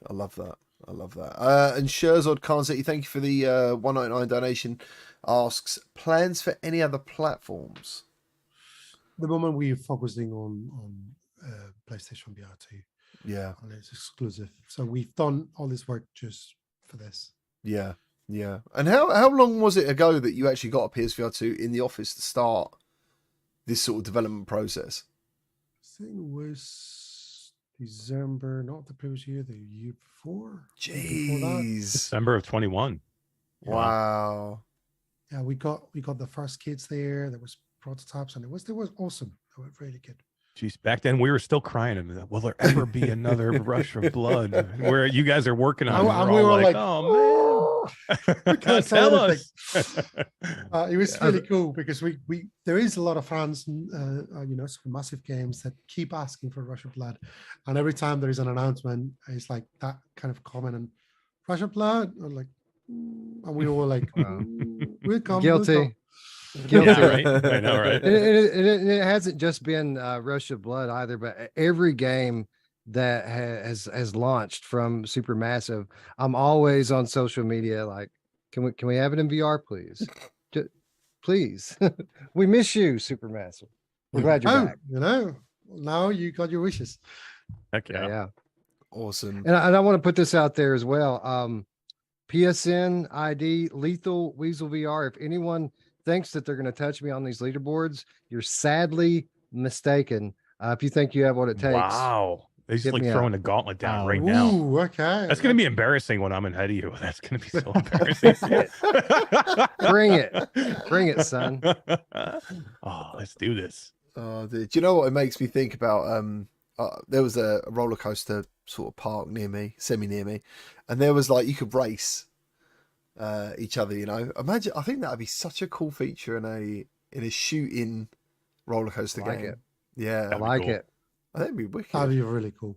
I love that. And Sherzod Khan City, thank you for the 199 donation. Asks, plans for any other platforms? At the moment, we're focusing on PlayStation VR 2. Yeah. And it's exclusive. So we've done all this work just for this. Yeah. And how long was it ago that you actually got a PSVR 2 in the office to start this sort of development process? I think it was December, not the previous year, the year before. Jeez. December of 21. Wow. Yeah, we got the first kids there. There was prototypes, and it was awesome. It was really good. Jeez, back then we were still crying. And will there ever be another Rush of Blood? Where you guys are working on it. And we were like, oh man, we can't tell us. It was really cool because there is a lot of fans, some massive games that keep asking for Rush of Blood, and every time there is an announcement, it's like that kind of comment and Rush of Blood, or like, And we were like, Wow. we'll come. Guilty. Yeah, Guilty. right. I know, right? It hasn't just been Rush of Blood either, but every game that has launched from Supermassive, I'm always on social media like, can we have it in VR, please? Please. We miss you, Supermassive. We're glad you're back. Now you got your wishes. Heck yeah. Yeah. Awesome. And I want to put this out there as well. PSN ID Lethal Weasel VR. If anyone thinks that they're going to touch me on these leaderboards, you're sadly mistaken. If you think you have what it takes, Wow. He's hit like me up. throwing the gauntlet down right now. Ooh, okay. That's going to be embarrassing when I'm ahead of you. That's going to be so embarrassing. Bring it, son. Oh, let's do this. Do you know what it makes me think about? There was a roller coaster sort of park near me, semi near me, and there was like you could race each other. You know, imagine. I think that would be such a cool feature in a shooting roller coaster Like game. it. Yeah, I like it. I think it'd be wicked. That'd be really cool.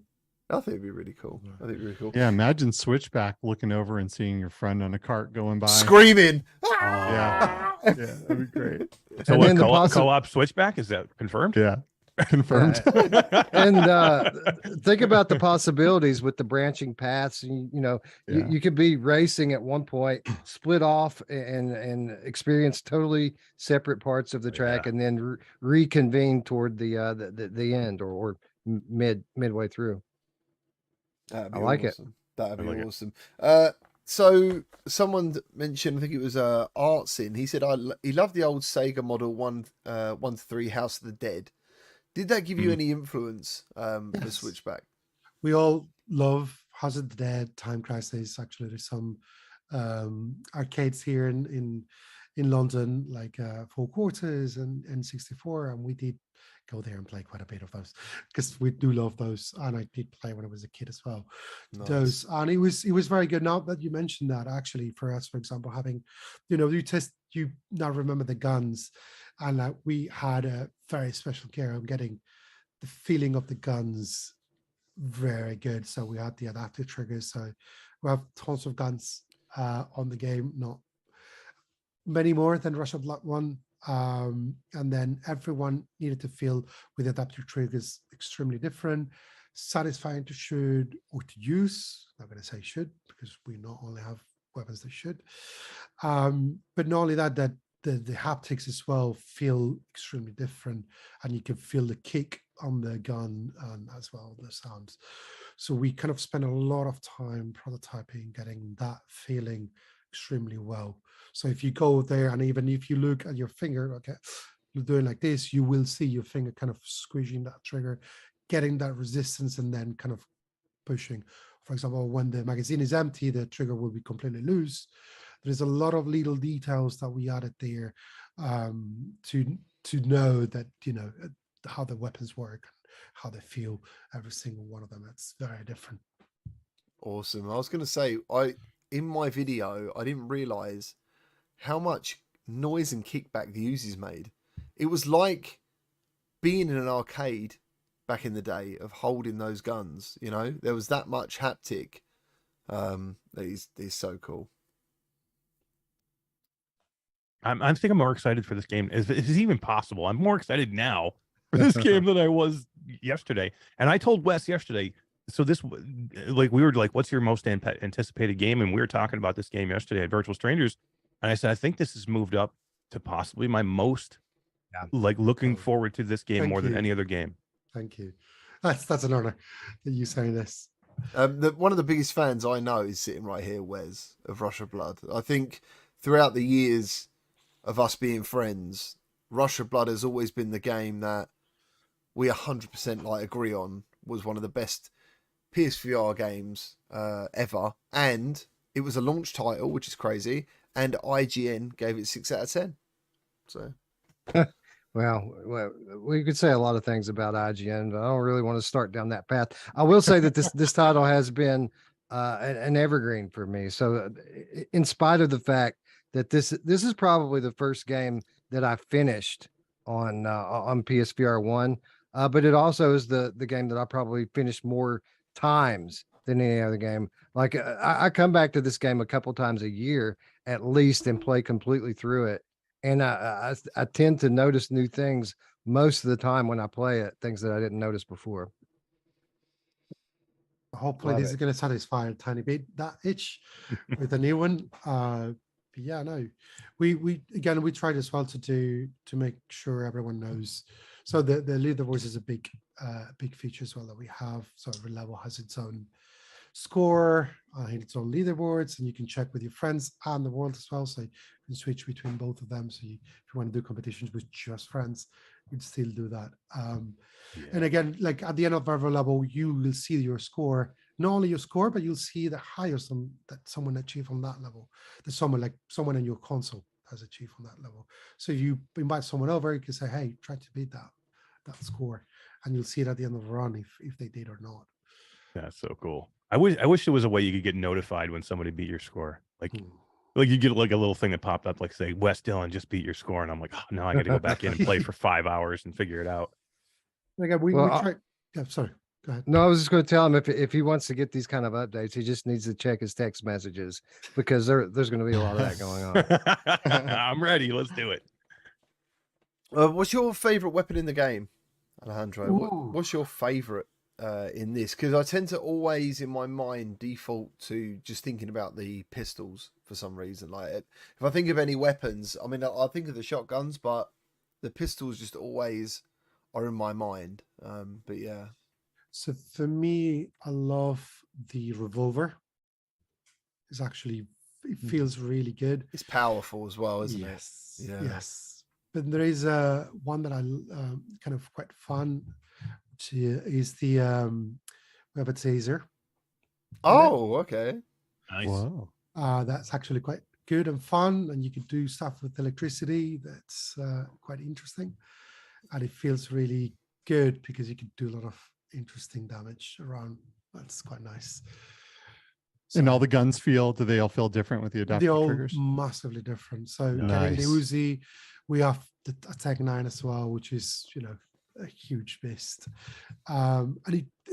I think it'd be really cool. I think it'd be really cool. Yeah, imagine Switchback looking over and seeing your friend on a cart going by. Screaming. Yeah. Yeah, that'd be great. So And what, then the co-op Switchback? Is that confirmed? Yeah. Confirmed. And think about the possibilities with the branching paths. You Yeah. you could be racing at one point, split off and experience totally separate parts of the track, and then reconvene toward the end or midway through. That'd be I like it. awesome. That'd be I like it. awesome. So someone mentioned, I think it was Artsin. He said he loved the old Sega Model 1 to 3 House of the Dead. Did that give you any influence for Yes. Switchback? We all love House of the Dead, Time Crisis. Actually, there's some arcades here in London, like Four Quarters and N64, and we did go there and play quite a bit of those because we do love those, and I did play when I was a kid as well. Nice. Those, and it was very good. Now that you mentioned that, actually, for us, for example, having, you now remember the guns, and we had a very special care on getting the feeling of the guns very good. So we had the adaptive triggers. So we have tons of guns on the game, not many more than Rush of Blood 1. And then everyone needed to feel with adaptive triggers extremely different, satisfying to shoot or to use. I'm not going to say should, because we not only have weapons that should. But not only that the haptics as well feel extremely different, and you can feel the kick on the gun and as well the sounds. So we kind of spent a lot of time prototyping, getting that feeling extremely well. So if you go there, and even if you look at your finger, okay, you're doing like this, you will see your finger kind of squeezing that trigger, getting that resistance, and then kind of pushing. For example, when the magazine is empty, the trigger will be completely loose. There's a lot of little details that we added there to know that, how the weapons work, how they feel, every single one of them. It's very different. Awesome. I was going to say, in my video, I didn't realize how much noise and kickback the Uzis made. It was like being in an arcade back in the day of holding those guns. There was that much haptic. That is so cool. I think I'm more excited for this game. If it's even possible, I'm more excited now for this game than I was yesterday. And I told Wes yesterday, so this, like, we were like, what's your most anticipated game? And we were talking about this game yesterday at Virtual Strangers. And I said, I think this has moved up to possibly my most, like, looking forward to this game more than any other game. Thank you. That's an honor that you say this. One of the biggest fans I know is sitting right here, Wes, of Rush of Blood. I think throughout the years of us being friends, Rush of Blood has always been the game that we 100% agree on was one of the best PSVR games ever, and it was a launch title, which is crazy, and IGN gave it 6 out of 10. So Well, we could say a lot of things about IGN, but I don't really want to start down that path. I will say that this title has been an evergreen for me. So in spite of the fact that this is probably the first game that I finished on PSVR 1, but it also is the game that I probably finished more times than any other game. Like I come back to this game a couple times a year at least and play completely through it. And I tend to notice new things most of the time when I play it, things that I didn't notice before. Hopefully Love this is it. going to satisfy a tiny bit that itch with the new one. But yeah, no, we again we tried as well to make sure everyone knows. So the leaderboards is a big feature as well that we have. So every level has its own score and its own leaderboards, and you can check with your friends and the world as well. So you can switch between both of them. So if you want to do competitions with just friends, you'd still do that. And again, like at the end of every level, you will see your score, not only your score, but you'll see the highest that someone achieved on that level. That someone in your console has achieved on that level. So if you invite someone over, you can say, hey, try to beat that score. And you'll see it at the end of the run if they did or not. That's so cool. I wish there was a way you could get notified when somebody beat your score. Like you get like a little thing that popped up, like say Wes Dillon just beat your score, and I'm like, oh, now I got to go back in and play for 5 hours and figure it out. Again, we tried. Yeah, sorry. Go ahead. No, I was just going to tell him if he wants to get these kind of updates, he just needs to check his text messages because there's going to be a lot of that going on. I'm ready. Let's do it. What's your favorite weapon in the game, Alejandro? Ooh. What's your favorite in this? Because I tend to always, in my mind, default to just thinking about the pistols for some reason. Like, if I think of any weapons, I mean, I think of the shotguns, but the pistols just always are in my mind. But yeah. So for me, I love the revolver. It feels really good. It's powerful as well, isn't it? Yeah. Yes. But there is one that I kind of quite fun, which is the we have a taser. Oh, okay. Nice. Whoa. That's actually quite good and fun, and you can do stuff with electricity that's quite interesting, and it feels really good because you can do a lot of interesting damage around. That's quite nice. And all the guns do they all feel different with the adaptive They're all triggers? massively different. So getting the Nice. Uzi, we have the Attack 9 as well, which is, a huge beast. And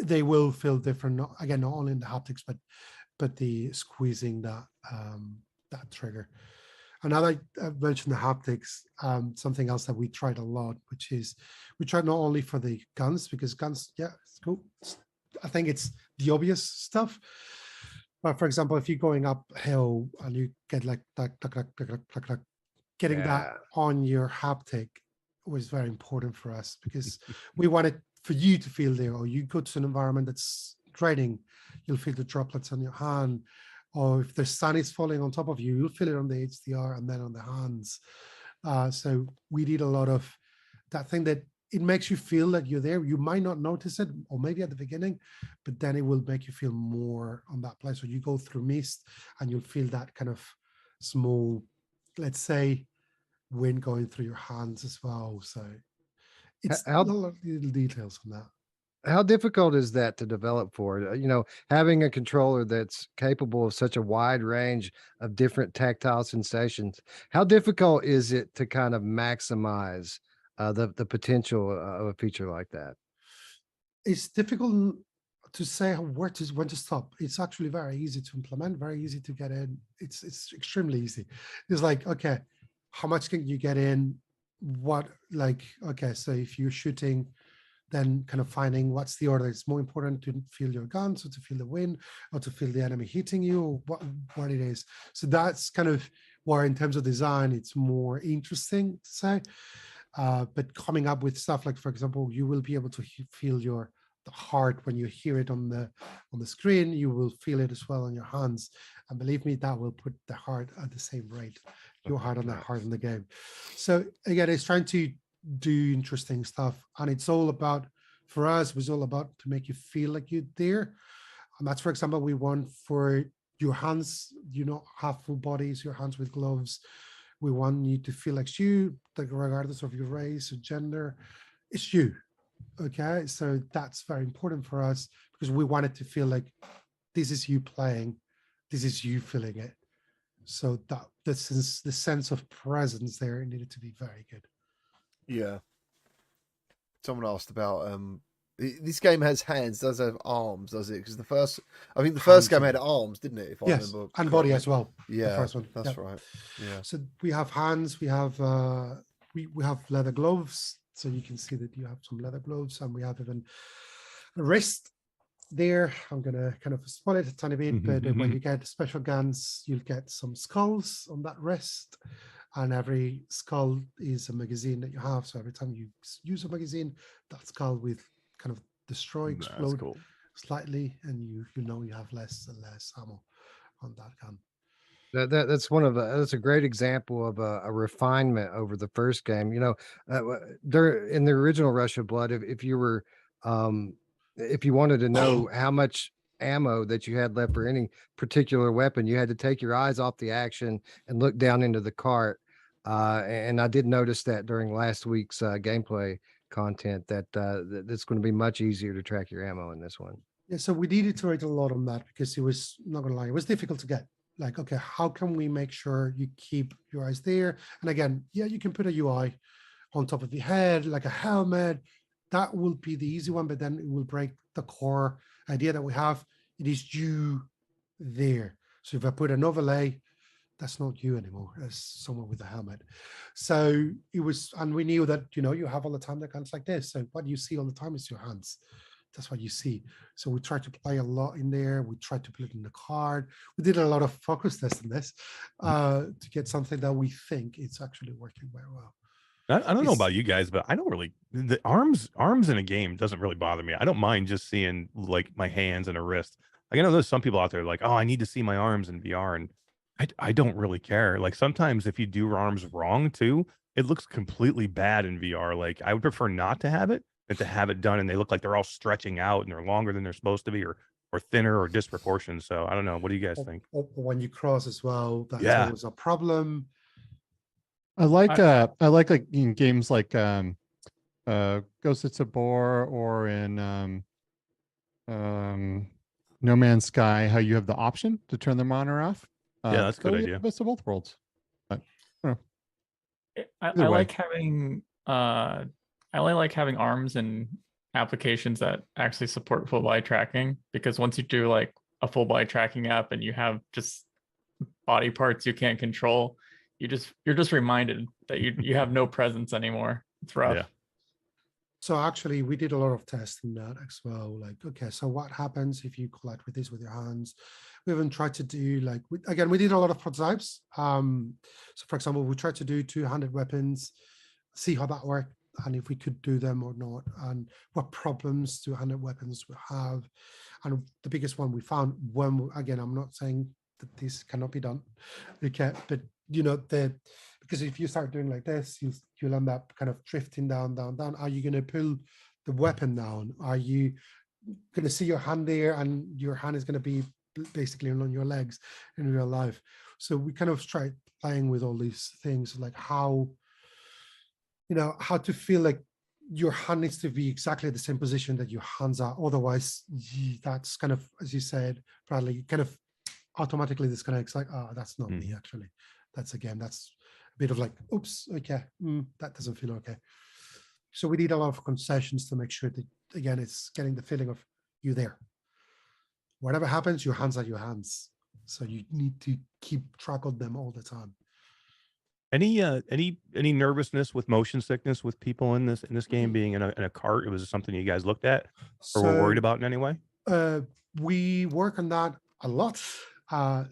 they will feel different, not only in the haptics, but the squeezing that trigger. And now that I've mentioned the haptics, something else that we tried a lot, which is we tried not only for the guns, because guns, yeah, it's cool. I think it's the obvious stuff. But for example, if you're going uphill and you get like getting that on your haptic was very important for us because we wanted for you to feel there, or you go to an environment that's draining, you'll feel the droplets on your hand, or if the sun is falling on top of you, you'll feel it on the HDR and then on the hands. So we did a lot of that thing that it makes you feel like you're there. You might not notice it, or maybe at the beginning, but then it will make you feel more on that place. So you go through mist and you'll feel that kind of small, let's say, wind going through your hands as well. So it's a lot of little details on that. How difficult is that to develop for? Having a controller that's capable of such a wide range of different tactile sensations. How difficult is it to kind of maximize the potential of a feature like that? It's difficult to say when to stop. It's actually very easy to implement, very easy to get in. It's extremely easy. It's like, okay, how much can you get in? So if you're shooting, then kind of finding what's the order. It's more important to feel your guns, or to feel the wind, or to feel the enemy hitting you, or what it is. So that's kind of where, in terms of design, it's more interesting to say. But coming up with stuff like, for example, you will be able to feel the heart when you hear it on the screen. You will feel it as well on your hands, and believe me, that will put the heart at the same rate, your heart on the heart in the game. So again, it's trying to do interesting stuff, and it's all about, for us, it was all about to make you feel like you're there. And that's, for example, we want for your hands, have full bodies, your hands with gloves. We want you to feel like you, regardless of your race or gender, it's you. Okay, so that's very important for us because we want it to feel like this is you playing, this is you feeling it. So that the sense of presence there needed to be very good. Yeah. Someone asked about This game has hands, does have arms, does it? Because I think the first game Hands had arms, didn't it? If I Yes, remember and body correctly. as well. Yeah, the first one. that's Yeah. right. Yeah. So we have hands. We have we have leather gloves. So you can see that you have some leather gloves, and we have even a wrist there. I'm gonna kind of spoil it a tiny bit, but when you get special guns, you'll get some skulls on that wrist, and every skull is a magazine that you have. So every time you use a magazine, that skull will kind of destroy, That's explode cool. slightly, and you know you have less and less ammo on that gun. That's a great example of a refinement over the first game. You know, there in the original Rush of Blood, if you were if you wanted to know how much ammo that you had left for any particular weapon, you had to take your eyes off the action and look down into the cart. And I did notice that during last week's gameplay content that it's going to be much easier to track your ammo in this one. Yeah, so we did iterate a lot on that because it was, not gonna lie, it was difficult to get. Like, okay, how can we make sure you keep your eyes there? And again, yeah, you can put a UI on top of your head, like a helmet. That will be the easy one, but then it will break the core idea that we have. It is you there. So if I put an overlay, that's not you anymore, as someone with a helmet. So it was, and we knew that, you know, you have all the time the guns like this. So what you see all the time is your hands. That's what you see. So we tried to play a lot in there. We tried to put it in the card. We did a lot of focus tests in this to get something that we think it's actually working very well. I don't know about you guys, but I don't really the arms in a game doesn't really bother me. I don't mind just seeing like my hands and a wrist. Like I know there's some people out there like, oh, I need to see my arms in VR, and I don't really care. Like sometimes if you do your arms wrong too, it looks completely bad in VR. Like I would prefer not to have it than to have it done and they look like they're all stretching out and they're longer than they're supposed to be, or thinner or disproportioned. So I don't know. What do you guys think? Or when you cross as well, that's Yeah. always a problem. I like in games like Ghost of Tabor or in No Man's Sky, how you have the option to turn the monitor off. Yeah, that's a good idea. Best of both worlds. But, I Either way. like having I only like having arms and applications that actually support full body tracking, because once you do like a full body tracking app and you have just body parts you can't control, you're just reminded that you have no presence anymore. It's rough. Yeah. So actually, we did a lot of tests in that as well. Like, okay, so what happens if you collide with this with your hands? We even tried to do like, we did a lot of prototypes. So for example, we tried to do two-handed weapons, see how that worked, and if we could do them or not, and what problems two-handed weapons will have. And the biggest one we found, again, I'm not saying that this cannot be done, okay, but you know, because if you start doing like this, you'll end up kind of drifting down. Are you going to pull the weapon down? Are you going to see your hand there, and your hand is going to be basically on your legs in real life? So we kind of tried playing with all these things, like how to feel like your hand needs to be exactly the same position that your hands are. Otherwise, that's kind of, as you said, Bradley, kind of automatically disconnects. Like, oh, that's not me actually. That's a bit of like, oops, okay, that doesn't feel okay. So we need a lot of concessions to make sure that, again, it's getting the feeling of you there. Whatever happens, your hands are your hands. So you need to keep track of them all the time. Any nervousness with motion sickness with people in this game being in a cart? It was something you guys looked at or were worried about in any way? We work on that a lot.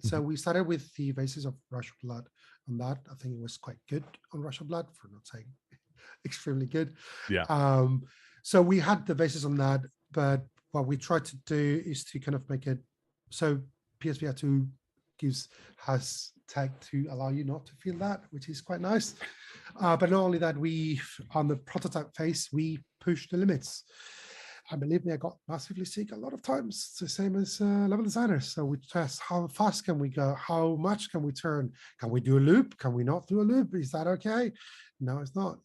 So we started with the basis of Rush of Blood on that. I think it was quite good on Rush of Blood, for not saying extremely good. Yeah. So we had the basis on that, but what we tried to do is to kind of make it so PSVR 2 has tech to allow you not to feel that, which is quite nice. But not only that, on the prototype phase, we pushed the limits. And believe me, I got massively sick a lot of times. It's the same as level designers. So we test how fast can we go? How much can we turn? Can we do a loop? Can we not do a loop? Is that okay? No, it's not.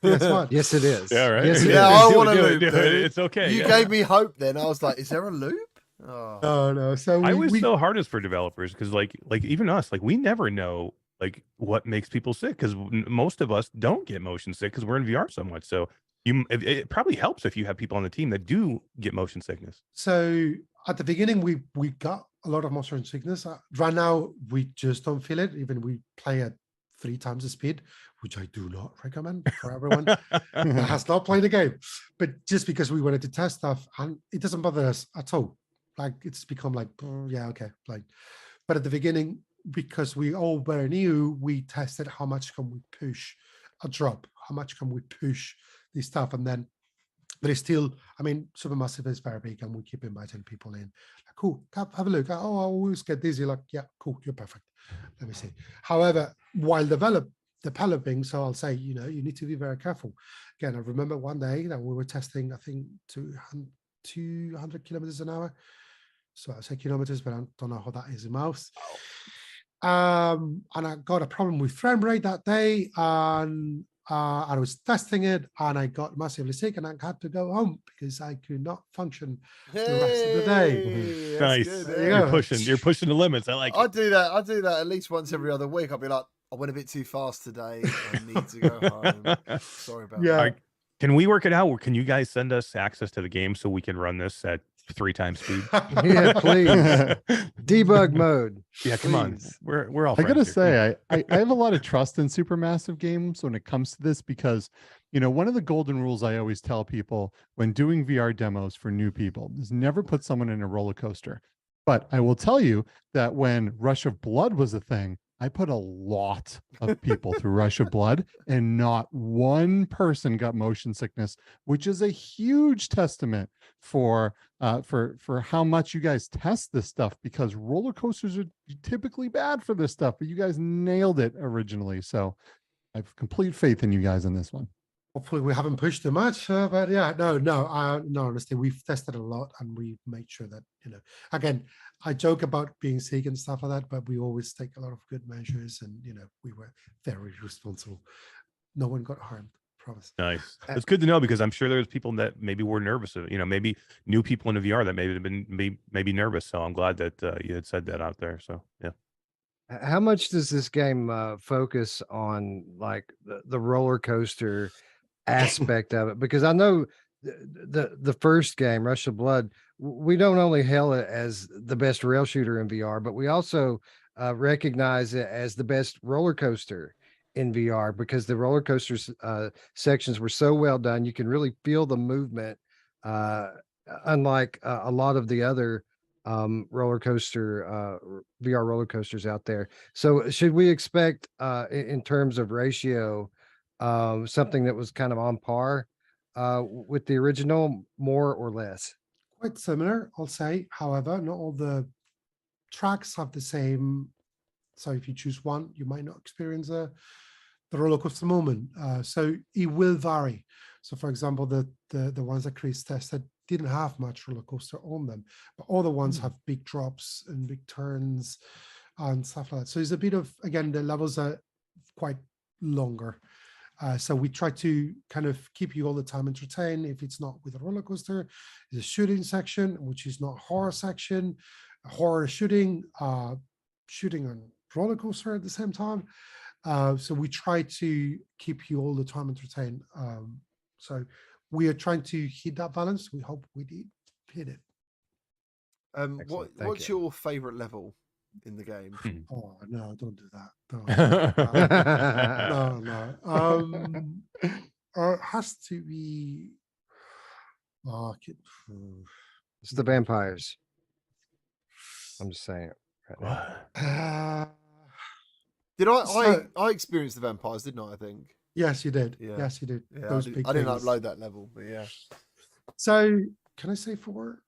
Guess what? Yes, it is. Yeah, right. Yes, it Yeah, is. I want a loop. Do it. Dude. It's okay. You gave me hope then. I was like, is there a loop? Oh. No. So I was so hardest for developers because like even us, like we never know like what makes people sick, because most of us don't get motion sick because we're in VR so much. So it probably helps if you have people on the team that do get motion sickness. So at the beginning, we got a lot of motion sickness. Right now, we just don't feel it. Even we play at 3 times the speed, which I do not recommend for everyone that has not played the game. But just because we wanted to test stuff, and it doesn't bother us at all. Like it's become like, oh, yeah, okay. Like, but at the beginning, because we all were new, we tested how much can we push a drop, how much can we push this stuff, and then. But it's still, I mean, Supermassive is very big, and we keep inviting people in. Like, cool, have a look. Oh, I always get dizzy. Like, yeah, cool, you're perfect. Let me see. However, while developing, so I'll say, you need to be very careful. Again, I remember one day that we were testing, I think, 200 kilometers an hour. So I say kilometers, but I don't know how that is in mouse. And I got a problem with frame rate that day, and I was testing it, and I got massively sick, and I had to go home because I could not function the rest of the day. Hey, that's Nice. good, There you yeah. go. You're pushing the limits. I like I it. do that. I do that at least once every other week. I'll be like, I went a bit too fast today. I need to go home. Sorry about Yeah. that. Can we work it out? Or can you guys send us access to the game so we can run this at 3 times speed? Yeah, please. Debug mode. Yeah, come on. Please. We're all I friends gotta here. say, I have a lot of trust in Supermassive games when it comes to this because, one of the golden rules I always tell people when doing VR demos for new people is never put someone in a roller coaster. But I will tell you that when Rush of Blood was a thing, I put a lot of people through Rush of Blood, and not one person got motion sickness, which is a huge testament for how much you guys test this stuff, because roller coasters are typically bad for this stuff, but you guys nailed it originally. So I have complete faith in you guys in this one. Hopefully we haven't pushed too much, but yeah, no, honestly, we've tested a lot, and we made sure that, again, I joke about being sick and stuff like that, but we always take a lot of good measures, and, we were very responsible. No one got harmed, promise. Nice. It's good to know, because I'm sure there's people that maybe were nervous of, maybe new people in the VR that maybe have been maybe nervous. So I'm glad that you had said that out there. So yeah. How much does this game focus on like the roller coaster aspect of it? Because I know the first game, Rush of Blood, we don't only hail it as the best rail shooter in VR, but we also recognize it as the best roller coaster in VR, because the roller coasters sections were so well done. You can really feel the movement, unlike a lot of the other roller coaster VR roller coasters out there. So should we expect in terms of ratio something that was kind of on par with the original, more or less? Quite similar, I'll say. However, not all the tracks have the same. So if you choose one, you might not experience the roller coaster moment. So it will vary. So for example, the ones that Chris tested didn't have much roller coaster on them, but all the ones have big drops and big turns and stuff like that. So it's a bit of, again, the levels are quite longer. So we try to kind of keep you all the time entertained. If it's not with a roller coaster, it's a shooting section, which is not horror section, horror shooting, shooting on roller coaster at the same time. So we try to keep you all the time entertained. So we are trying to hit that balance. We hope we did hit it. Excellent. Thank What's you. your favorite level in the game? Oh no, don't do that. Don't. No. It has to be. It's the vampires. I'm just saying it right now. Did So- I experienced the vampires, didn't I think? Yes, you did. Yeah. Yes, you did. Yeah, Those I big didn't things. upload that level, but yeah. So can I say 4?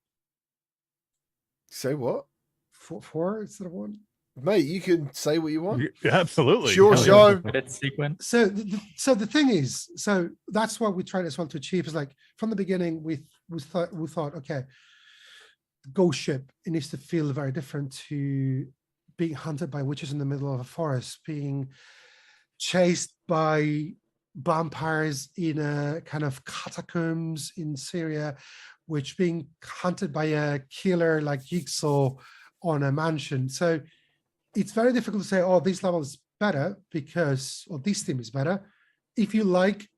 Say what? 4 instead of 1? Mate, you can say what you want. Absolutely. Sure, Hell yeah. show. Bit sequence. So the thing is, so that's what we tried as well to achieve, is like from the beginning we thought, okay, ghost ship, it needs to feel very different to being hunted by witches in the middle of a forest, being chased by vampires in a kind of catacombs in Syria, which being hunted by a killer like Jigsaw on a mansion. So it's very difficult to say, oh, this level is better because, or this theme is better. If you like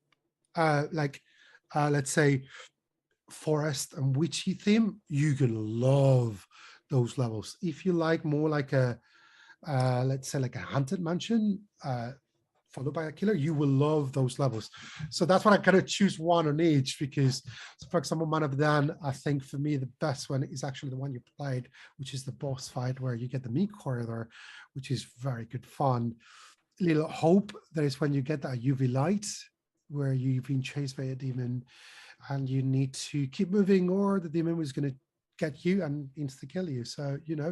let's say, forest and witchy theme, you can love those levels. If you like more like a, let's say, like a haunted mansion, followed by a killer, you will love those levels. So that's why I kind of choose one on each, because, so for example, Man of Dan, I think for me the best one is actually the one you played, which is the boss fight where you get the meat corridor, which is very good fun. Little Hope, there is when you get that UV light where you've been chased by a demon and you need to keep moving or the demon was going to get you and insta kill you. So, you know,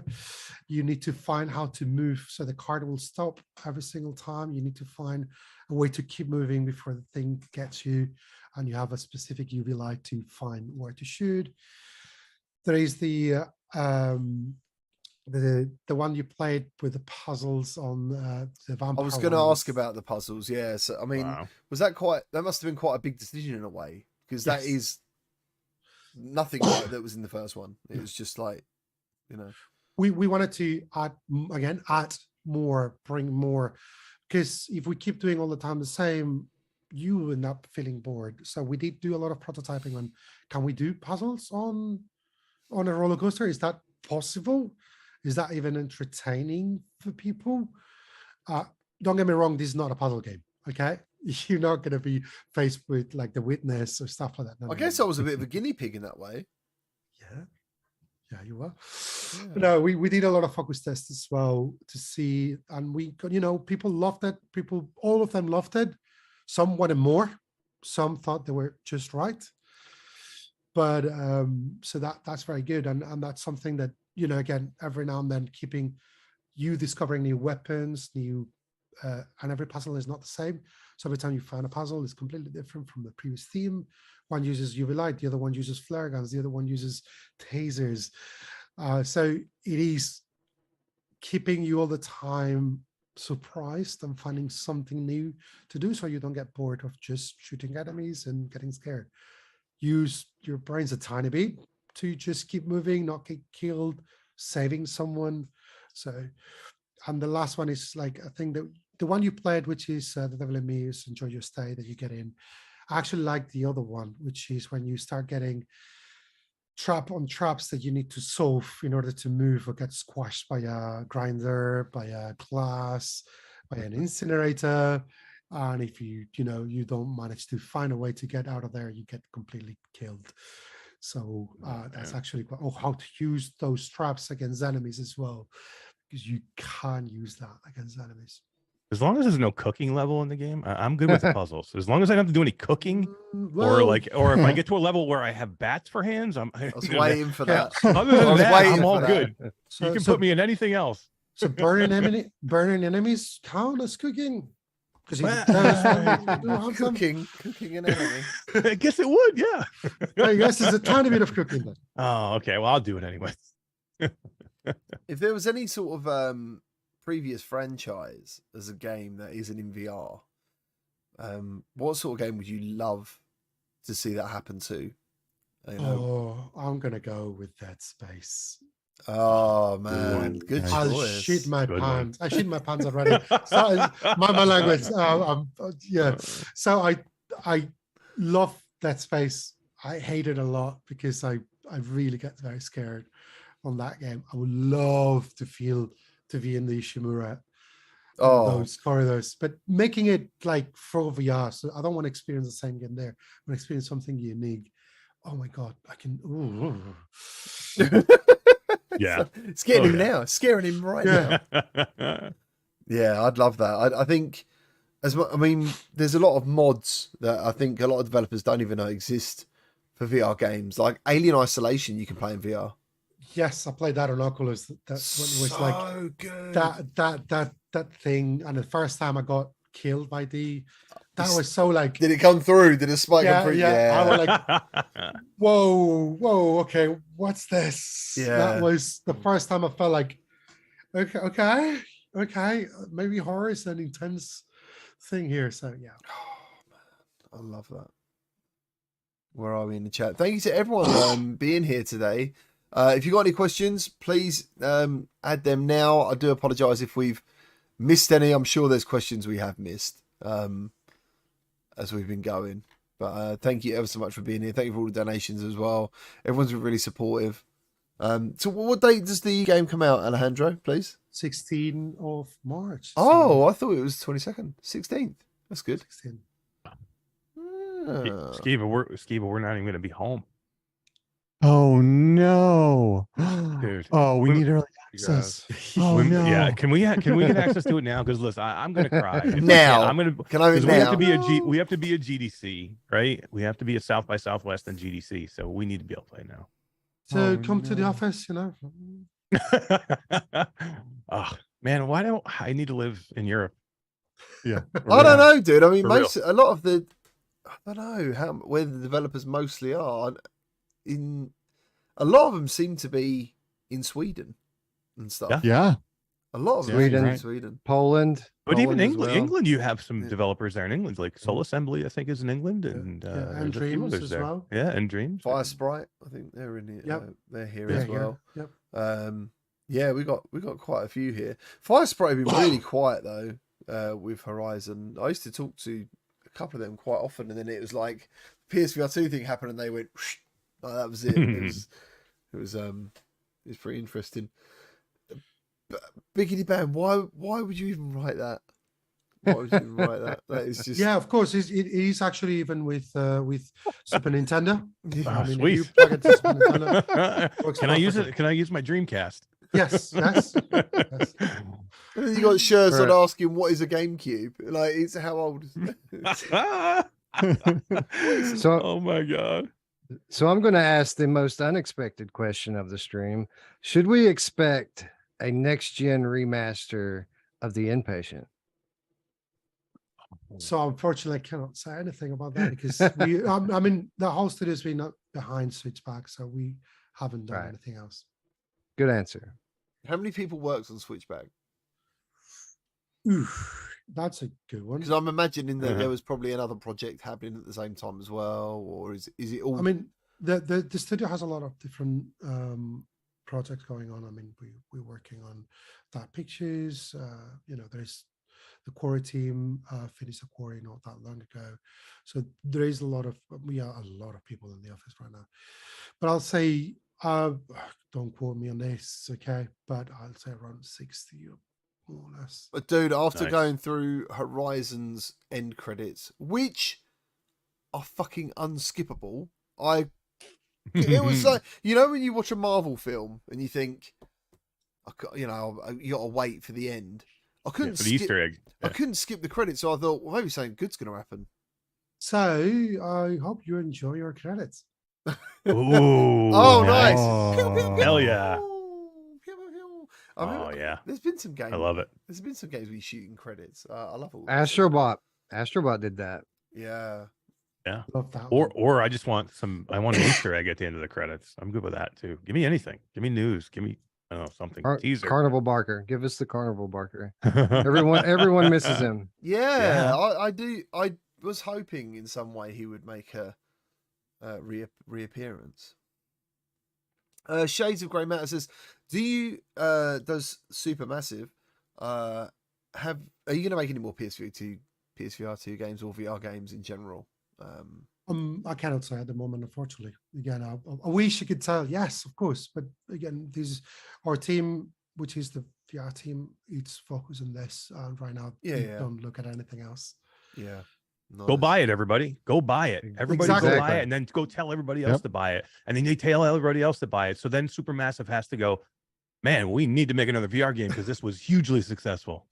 you need to find how to move so the card will stop every single time. You need to find a way to keep moving before the thing gets you, and you have a specific UV light to find where to shoot. There is the one you played with the puzzles on the vampire. I was going to one. ask about the puzzles. Yeah, so I mean, Wow. was that quite? That must have been quite a big decision in a way, because that Yes. is nothing like that was in the first one. It was just like, you know, We wanted to add more, bring more, because if we keep doing all the time the same, you end up feeling bored. So we did do a lot of prototyping on, can we do puzzles on a roller coaster? Is that possible? Is that even entertaining for people? Don't get me wrong, this is not a puzzle game, okay? You're not going to be faced with like The Witness or stuff like that. No, I guess I was a bit of a guinea pig in that way. Yeah, you were. Yeah. But no, we did a lot of focus tests as well to see, and we got, you know, people loved it. All of them loved it. Some wanted more. Some thought they were just right. But so that's very good, and that's something that, you know, again, every now and then keeping you discovering new weapons, and every puzzle is not the same. So every time you find a puzzle, it's completely different from the previous theme. One uses UV light, the other one uses flare guns, the other one uses tasers. So it is keeping you all the time surprised and finding something new to do, so you don't get bored of just shooting enemies and getting scared. Use your brains a tiny bit to just keep moving, not get killed, saving someone. So, and the last one is like, I think that the one you played, which is The Devil in Me, is Enjoy Your Stay, that you get in. I actually like the other one, which is when you start getting traps that you need to solve in order to move or get squashed by a grinder, by a glass, by an incinerator. And if you don't manage to find a way to get out of there, you get completely killed. So that's actually how to use those traps against enemies as well, because you can use that against enemies. As long as there's no cooking level in the game, I'm good with the puzzles. As long as I don't have to do any cooking, or if I get to a level where I have bats for hands, I was waiting for that. Other than that, I'm all good. So, You can put me in anything else. So burning enemies count as cooking? Because cooking an enemy. I guess it would, yeah. I guess there's a tiny bit of cooking then. Oh, okay. Well, I'll do it anyway. If there was any sort of previous franchise as a game that isn't in VR, what sort of game would you love to see that happen to? You know? Oh, I'm gonna go with Dead Space. Oh man, good choice. I'll shit my Good pants. I shit my pants already. So, my language. Yeah. So I love Dead Space. I hate it a lot because I really get very scared on that game. I would love to be in the Ishimura, those corridors, but making it like for VR. So I don't want to experience the same game there. I want to experience something unique. Oh my god, I can. Yeah, it's getting him now, scaring him right now. now. Yeah, I'd love that. I think there's a lot of mods that I think a lot of developers don't even know exist for VR games, like Alien Isolation. You can play in VR. Yes, I played that on Oculus. That was so like good. That thing. And the first time I got killed by that was so like. Did it come through? Did a spike come through? Yeah. I was like, whoa, okay, what's this? Yeah. That was the first time I felt like, okay, maybe horror is an intense thing here. So yeah. Oh man, I love that. Where are we in the chat? Thank you to everyone being here today. If you've got any questions, please add them now. I do apologize if we've missed any. I'm sure there's questions we have missed as we've been going. But thank you ever so much for being here. Thank you for all the donations as well. Everyone's been really supportive. So what date does the game come out, Alejandro, please? 16th of March. Oh, I thought it was 22nd. 16th. That's good. 16. Skiba, we're not even going to be home. Oh no, Dude. Oh, we We- need early access. Oh no. Yeah, can we get access to it now? Because listen, I'm gonna cry. If I Now. can't, I'm gonna. Can I Because now? we have to be a GDC, right? We have to be a South by Southwest and GDC, so we need to be able to play now. So Oh, come to the no. office, you know. Oh man, why don't I need to live in Europe? Yeah. I don't know, dude. I mean, For real. a lot of the, I don't know where the developers mostly are. In a lot of them seem to be in Sweden and stuff. Yeah. A lot of them Sweden, seem to be in right. Sweden. Poland. But even Poland as England, well. England, you have some Yeah. developers there in England, like Soul Assembly, I think, is in England, and Yeah, there's and a few Dreams others as there. well. Yeah, and Dreams. Fire Sprite, I think they're in it. Yep. They're here Yeah, as here. well. Yep. Yeah, we got quite a few here. Fire Sprite have been really quiet though. With Horizon, I used to talk to a couple of them quite often, and then it was like PSVR 2 thing happened, and they went, like, that was it. It was pretty interesting. But Biggity Bam, why would you even write that? Why would you even write that? That is just Yeah, of course. It is actually even with Super Nintendo. Ah, I mean, if sweet. you plug it to Super Nintendo, works Can I use perfectly. it? Can I use my Dreamcast? Yes, yes. Yes. And then you got Sherzod Right. asking what is a GameCube? Like, it's how old is So, Oh my god. so I'm going to ask the most unexpected question of the stream. Should we expect a next gen remaster of The Inpatient? So unfortunately, I cannot say anything about that because I mean, the whole studio's been up behind Switchback, so we haven't done Right. anything else. Good answer. How many people works on Switchback? Oof, that's a good one. Because I'm imagining that there was probably another project happening at the same time as well, or is it all? I mean, the studio has a lot of different projects going on. I mean, we're working on that pictures. You know, there's the Quarry team finished the Quarry not that long ago, so there is a lot of people in the office right now. But I'll say, don't quote me on this, okay? But I'll say around 60 more or less. But dude, after Nice. going through Horizon's end credits, which are fucking unskippable, it was like, you know, when you watch a Marvel film and you think, you know, you got to wait for the end. I Yeah, couldn't for the skip. Easter egg. I couldn't skip the credits, so I thought, well, maybe something good's going to happen. So I hope you enjoy your credits. Ooh. Oh, nice. Oh. Pew, pew, pew. Hell yeah. Pew, pew, pew. I mean, Oh yeah. There's been some games. I love it. There's been some games where you shooting credits. I love all. Astrobot did that. Yeah. Love that one. Or I just want I want an Easter egg at the end of the credits. I'm good with that too. Give me anything. Give me news. Give me I don't know something. Teaser. Carnival Barker. Give us the Carnival Barker. Everyone misses him. Yeah, Yeah. I do. I was hoping in some way he would make a reappearance. Shades of Grey Matter says, "Do you does Supermassive are you going to make any more PSVR 2 games or VR games in general?" I cannot say at the moment, unfortunately. Again, I wish I could tell. Yes, of course, but again, this is our team, which is the VR team. It's focused on this right now. Yeah, We yeah. Don't look at anything else. Yeah. Go Nice. buy it, everybody. Go buy it. Everybody go buy Exactly. it, and then go tell everybody else Yep. to buy it, and then they tell everybody else to buy it. So then Supermassive has to go, man, we need to make another VR game because this was hugely successful.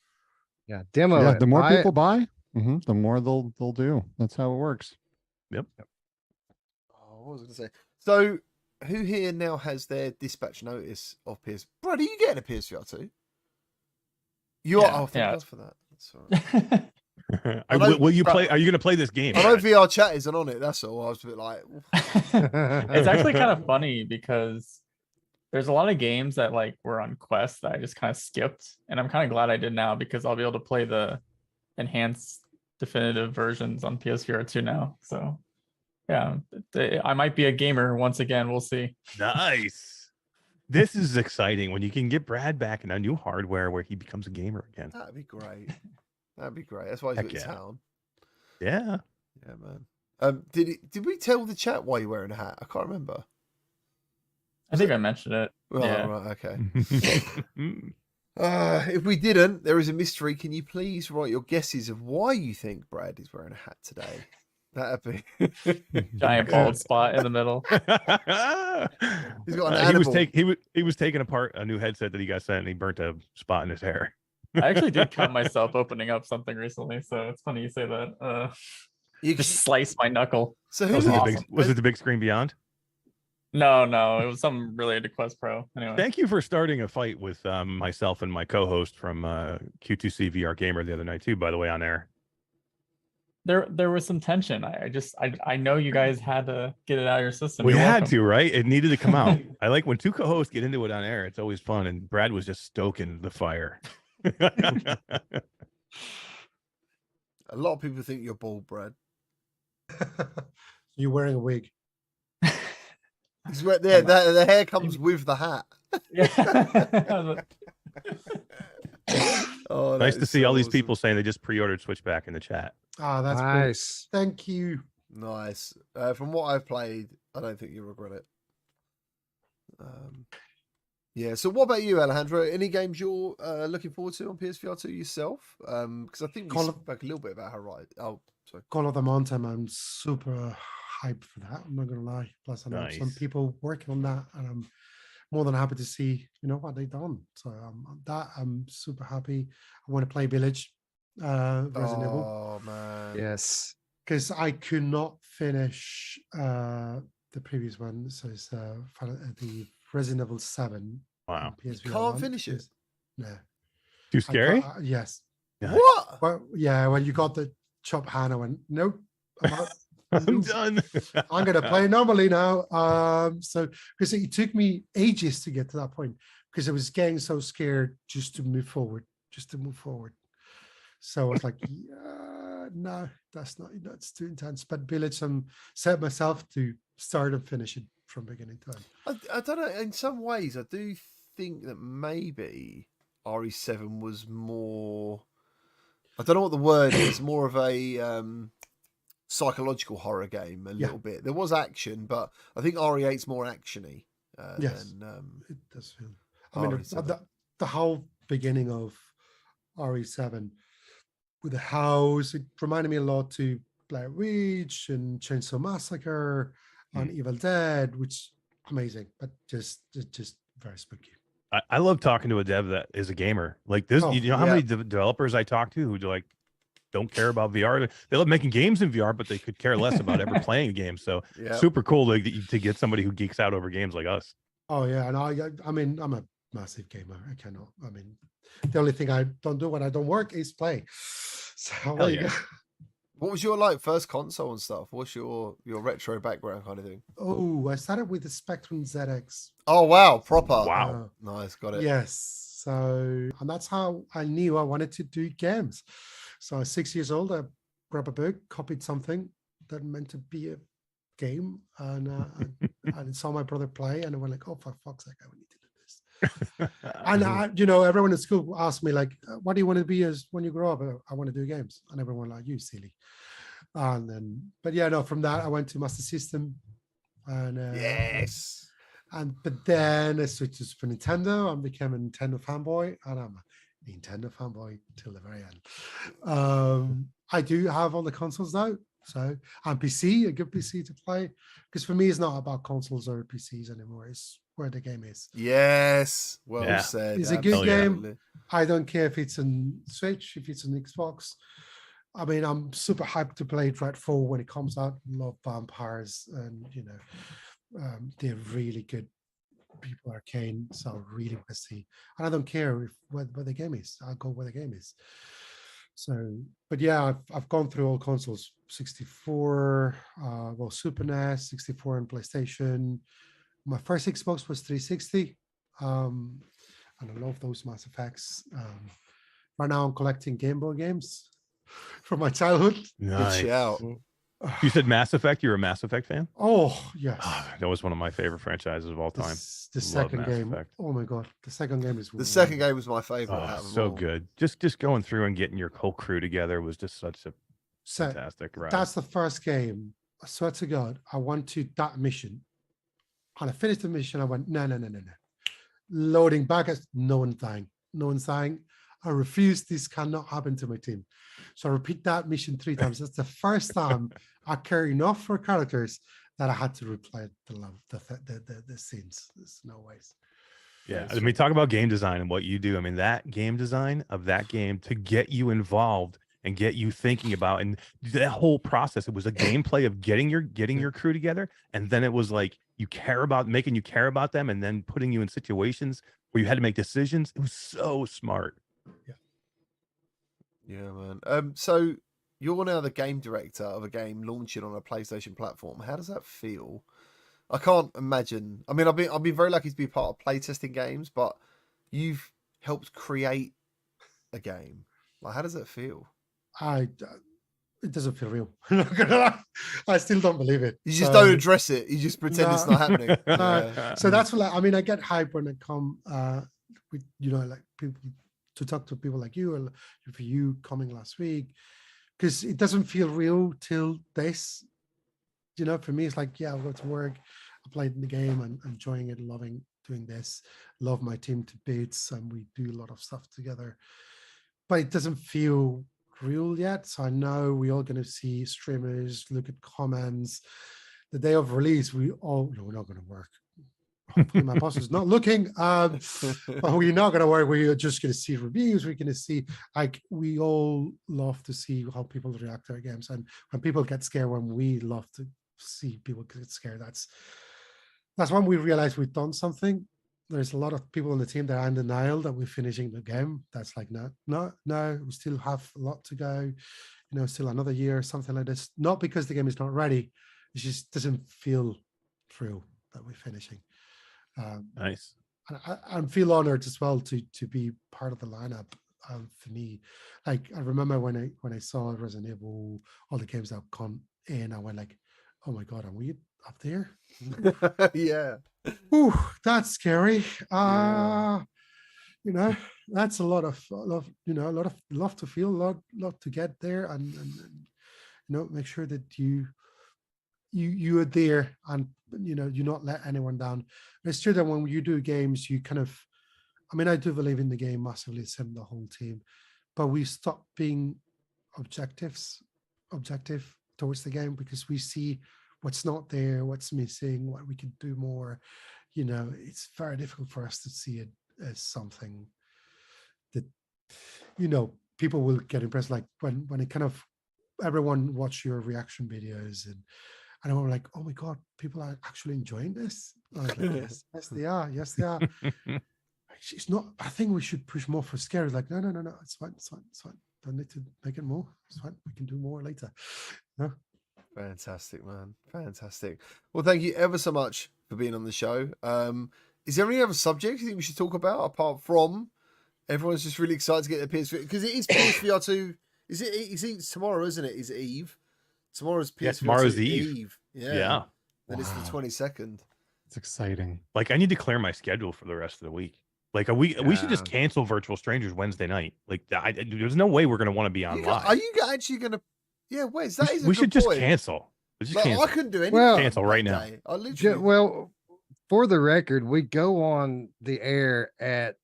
Yeah, demo Yeah, it. the more buy it. people buy, the more they'll do. That's how it works. Oh, what was I going to say? So, who here now has their dispatch notice of PS? Brad, are you getting a PSVR 2? You are. Yeah, Oh, thank yeah. God for that. That's all right. I know- Will you play? Are you going to play this game? I know Brad? VR chat isn't on it. That's all. I was a bit like, It's actually kind of funny because there's a lot of games that like were on Quest that I just kind of skipped, and I'm kind of glad I did now because I'll be able to play the enhanced definitive versions on PSVR 2 now. So yeah, I might be a gamer once again. We'll see. Nice. This is exciting when you can get Brad back in a new hardware where he becomes a gamer again. that'd be great. That'd be great. That's why he's Heck got the yeah. town. Yeah. Yeah, man. Did we tell the chat why you're wearing a hat? I can't remember. I think I mentioned it. Oh, Yeah. right, okay. If we didn't, there is a mystery. Can you please write your guesses of why you think Brad is wearing a hat today? That'd be Giant bald spot in the middle. He's got an animal. He was taking apart a new headset that he got sent, and he burnt a spot in his hair. I actually did cut myself opening up something recently, so it's funny you say that. You Just sliced my knuckle. So who Was it the big screen beyond? No, it was something related to Quest Pro. Anyway, Thank you for starting a fight with myself and my co-host from Q2C VR Gamer the other night too. By the way, on air. There was some tension. I know you guys had to get it out of your system. We You're had welcome. to, right? It needed to come out. I like when two co-hosts get into it on air. It's always fun, and Brad was just stoking the fire. A lot of people think you're bald, Brad. You're wearing a wig. The hair comes with the hat. Yeah. Oh, Nice to see so all these awesome. people saying they just pre-ordered Switchback in the chat. Ah, that's great. Nice. Thank you. Nice. From what I've played, I don't think you'll regret it. Yeah. So, what about you, Alejandro? Any games you're looking forward to on PSVR 2 yourself? Because I think we spoke a little bit about Horizon. Oh, sorry. Call of the Mountain. I'm super hyped for that. I'm not gonna lie. Plus, I know some Nice. people working on that, and I'm more than happy to see what they've done. So I'm super happy. I want to play Village, Resident Evil. Oh man. Yes. Because I could not finish the previous one. So it's the Resident Evil 7. Wow. PSVR Can't 1. finish it. No. Too scary? Yes. Nice. What? Well, yeah. When you got the chop hand, I went, nope. I'm out. I'm done. I'm gonna play normally now. So because it took me ages to get to that point because I was getting so scared just to move forward. So I was like, yeah, no, that's too intense. But Village, set myself to start and finish it from beginning to end. I don't know. In some ways, I do think that maybe RE7 was more. I don't know what the word is. More of a psychological horror game, a little bit. There was action, but I think RE8's more actiony. Yes, than, it does feel. I mean, RE7. the whole beginning of RE7 with the house, it reminded me a lot to Blair Witch and Chainsaw Massacre and Evil Dead, which amazing, but just very spooky. I love talking to a dev that is a gamer. Like this, you know how many developers I talk to who like don't care about VR. They love making games in VR, but they could care less about ever playing a game. So super cool to get somebody who geeks out over games like us. Oh yeah, and I mean I'm a massive gamer. I mean, the only thing I don't do when I don't work is play. So there you go. What was your first console and stuff? What's your retro background kind of thing? Oh, I started with the Spectrum ZX. Oh wow, proper. Wow. Nice, got it. Yes. So, and that's how I knew I wanted to do games. So I was 6 years old. I grabbed a book, copied something that meant to be a game, and I saw my brother play, and I went like, "Oh, for fuck's sake, I need to do this." And everyone in school asked me like, "What do you want to be as when you grow up?" I want to do games, and everyone like, "You silly." And then, but yeah, no. From that, I went to Master System, and yes. But then I switched to Super Nintendo and became a Nintendo fanboy, and I'm a Nintendo fanboy till the very end. I do have all the consoles now, so and PC, a good PC to play, because for me it's not about consoles or PCs anymore. It's where the game is. Yes, well said. It's a good game. I don't care if it's on Switch, if it's on Xbox. I mean, I'm super hyped to play Dreadful when it comes out. Love vampires, and they're really good people. Arcane, so really want to see. And I don't care where the game is. I'll go where the game is. So, but yeah, I've gone through all consoles: 64, Super NES, 64, and PlayStation. My first Xbox was 360, and I love those Mass Effects. Right now, I'm collecting Game Boy games from my childhood. Nice. Good shout. You said Mass Effect. You're a Mass Effect fan? Oh yes, that was one of my favorite franchises of all time. The second Mass game. Effect. Oh my god, the second game is. The second game was my favorite. Oh, so good. Just going through and getting your whole crew together was just such a fantastic ride. That's the first game I swear to God, I want to that mission. And I finished the mission. I went, no. Loading back as no one's dying. No one's dying. I refuse. This cannot happen to my team. So I repeat that mission 3 times. That's the first time I care enough for characters that I had to replay the scenes. There's no ways. Yeah, That's I mean, right. talk about game design and what you do. I mean, that game design of that game to get you involved and get you thinking about, and that whole process. It was a gameplay of getting your crew together, and then it was like making you care about them, and then putting you in situations where you had to make decisions. It was so smart. Yeah, man. So you're now the game director of a game launching on a PlayStation platform. How does that feel? I can't imagine. I mean, I've been very lucky to be part of playtesting games, but you've helped create a game. Like, how does that feel? It doesn't feel real. I'm not gonna lie. I still don't believe it. You just So, don't address it. You just pretend it's No. not happening. Yeah. So that's what I mean. I get hype when I come with like people to talk to people like you, or for you coming last week, because it doesn't feel real till this. For me, it's like, yeah, I go to work, I played in the game and enjoying it, loving doing this, love my team to bits, and we do a lot of stuff together. But it doesn't feel real yet. So I know we're all going to see streamers, look at comments. The day of release, we're not going to work. Hopefully my boss is not looking. But we're not going to work. We're just going to see reviews. We're going to see, like, we all love to see how people react to our games. And when people get scared, when we love to see people get scared, that's when we realize we've done something. There's a lot of people on the team that are in denial that we're finishing the game. That's like, no, we still have a lot to go, still another year, something like this. Not because the game is not ready. It just doesn't feel true that we're finishing. Nice. And I feel honored as well to be part of the lineup. For me, like, I remember when I saw Resident Evil, all the games that have come in, I went like, oh my God, are we up there? Yeah. Ooh, that's scary. Yeah. That's a lot of love to feel, a lot to get there, and make sure that you are there, and you not let anyone down. It's true that when you do games, you kind of, I do believe in the game massively, same the whole team, but we stop being objective towards the game, because we see what's not there, what's missing, what we can do more. It's very difficult for us to see it as something that people will get impressed. Like when it kind of, everyone watch your reaction videos, and I'm like, oh my God, people are actually enjoying this. I was like, yes they are. It's not, I think we should push more for scary. Like, no, it's fine. Don't need to make it more. It's fine. We can do more later. No. Fantastic, man. Fantastic. Well, thank you ever so much for being on the show. Is there any other subjects you think we should talk about, apart from everyone's just really excited to get their PSVR? Because it is PSVR 2. Is it tomorrow, isn't it? Is it Eve? Tomorrow's PSVR tomorrow's 2 Eve. Yeah. Then it's the 22nd. It's exciting. Like, I need to clear my schedule for the rest of the week. Like, we should just cancel Virtual Strangers Wednesday night. Like, there's no way we're going to want to be on live. Are you actually going to? Yeah, wait, that is a we good should just point. cancel. I couldn't do anything. Well, cancel right now. I literally. Well, for the record, we go on the air at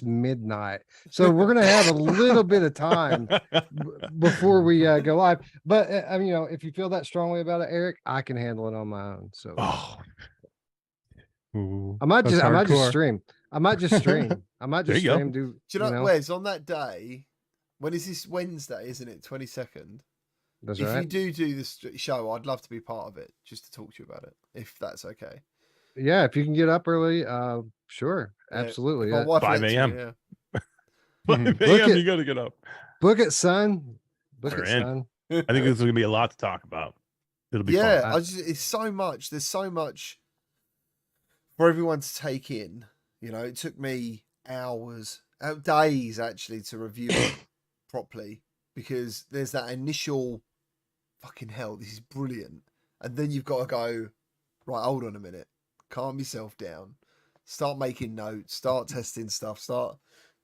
midnight, so we're gonna have a little bit of time before we go live. But if you feel that strongly about it, Eric, I can handle it on my own. So Ooh, I might just hardcore. stream. I might just stream. There you go. Do you know, Wes, on that day? When is this? Wednesday, isn't it? 22nd. That's if right. you do this show, I'd love to be part of it, just to talk to you about it, if that's okay. Yeah, if you can get up early, sure, absolutely. My Yeah. wife 5 lets me, a.m. yeah. 5 Book a.m. it. You got to get up. Book it, son. Book We're it, in. son. I think there's going to be a lot to talk about. It'll be Yeah, fun. it's so much. There's so much for everyone to take in. It took me days actually to review it properly, because there's that initial fucking hell, this is brilliant, and then you've got to go, right, hold on a minute, calm yourself down, start making notes, start testing stuff,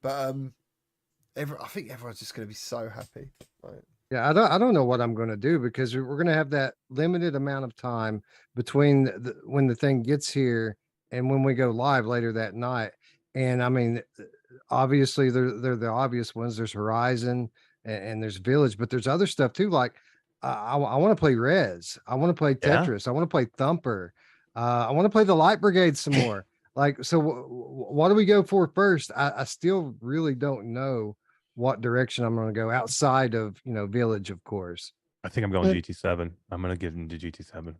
but I think everyone's just going to be so happy. Right? Yeah, I don't know what I'm going to do because we're going to have that limited amount of time between when the thing gets here and when we go live later that night. And I mean, obviously they're the obvious ones. There's Horizon and there's Village, but there's other stuff too. Like I want to play Res. I want to play Yeah. Tetris. I want to play Thumper. I want to play the Light Brigade some more. Like, so what do we go for first? I still really don't know what direction I'm going to go outside of, Village, of course. I think I'm going Uh, GT7. I'm going to give him to GT7.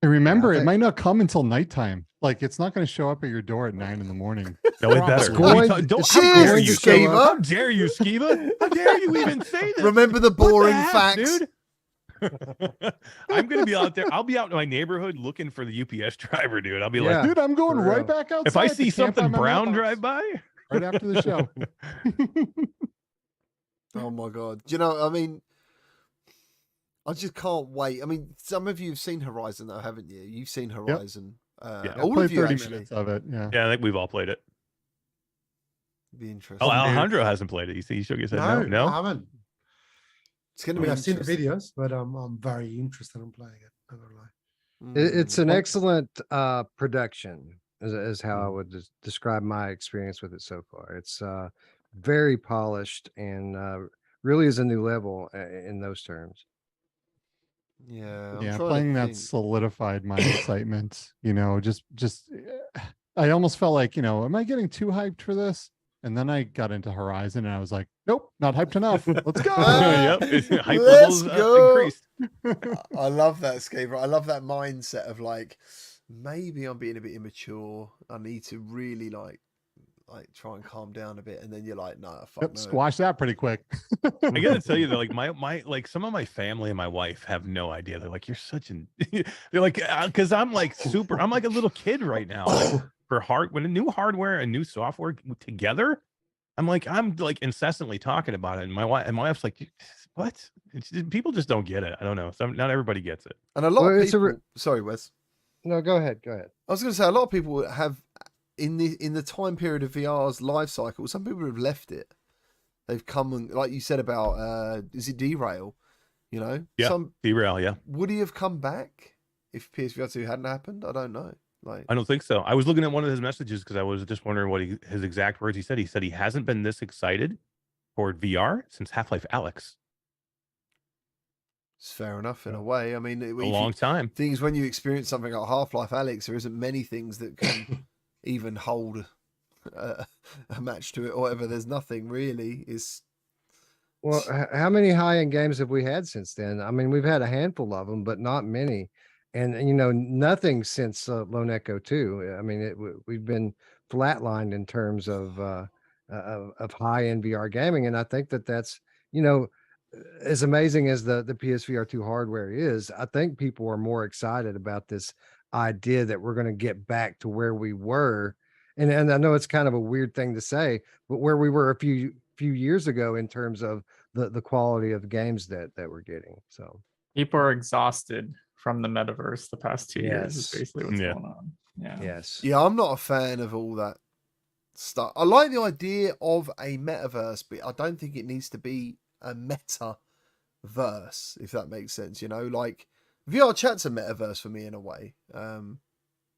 And remember, think- it might not come until nighttime. Like it's not going to show up at your door at 9 in the morning. No, it better. It's What are you going- don't, it's how dare going you, to show Skiva? up. How dare you, Skiva? How dare you even say this? Remember the What the boring heck, facts. dude. I'm gonna be out there. I'll be out in my neighborhood looking for the UPS driver, dude. I'll be Yeah. like, Dude, I'm going for right real. back outside. if I to see camp something by my brown mailbox drive by, right after the show. Oh my god! Do you know? I mean, I just can't wait. I mean, some of you have seen Horizon, though, haven't you? You've seen Horizon. Yeah, I All played of you 30 actually. minutes of it. Yeah. yeah, I think we've all played it. Be interesting. Oh, Alejandro hasn't played it. You see, you shook your head. No, I no. haven't. It's going I to mean, be I've seen the interesting. videos, but I'm very interested in playing it. I don't lie. It's an Well- excellent production, is how I would describe my experience with it so far. It's very polished and really is a new level in those terms. Yeah, I'm Yeah, trying to playing that think. solidified my excitement. Just I almost felt like, am I getting too hyped for this? And then I got into Horizon and I was like, nope, not hyped enough. Let's go. Yep, it's hype Let's levels go. increased. I love that, Scaver. I love that mindset of like, maybe I'm being a bit immature. I need to really like try and calm down a bit. And then you're like, nah, fuck Yep, no. squash that pretty quick. I gotta tell you though, like my like some of my family and my wife have no idea. They're like, you're such an. They're like, because I'm like super. I'm like a little kid right now. Like, when a new hardware and new software together, I'm like incessantly talking about it. And my wife's like, what? People just don't get it. I don't know. Not everybody gets it. And a lot Well, of it's a people. Sorry, Wes. No, go ahead. Go ahead. I was going to say a lot of people have in the time period of VR's life cycle. Some people have left it. They've come and, like you said about, is it Derail? You know, Yeah. Derail, yeah. Would he have come back if PSVR 2 hadn't happened? I don't know. I don't think so. I was looking at one of his messages because I was just wondering what his exact words he said. He said he hasn't been this excited for VR since Half-Life Alyx. It's fair enough in a way. I mean, A long time. Things when you experience something like Half-Life Alyx, there isn't many things that can even hold a match to it or whatever. There's nothing really. Well, how many high-end games have we had since then? I mean, we've had a handful of them, but not many. And nothing since Lone Echo 2. I mean, we've been flatlined in terms of high-end VR gaming, and I think that's as amazing as the PSVR 2 hardware is. I think people are more excited about this idea that we're going to get back to where we were, and I know it's kind of a weird thing to say, but where we were a few years ago in terms of the quality of games that we're getting. So People are exhausted from the metaverse the past 2 years is Yes. basically what's Yeah. going on. Yeah. yes. Yeah, I'm not a fan of all that stuff. I like the idea of a metaverse, but I don't think it needs to be a meta verse, if that makes sense. Like VR chat's a metaverse for me in a way.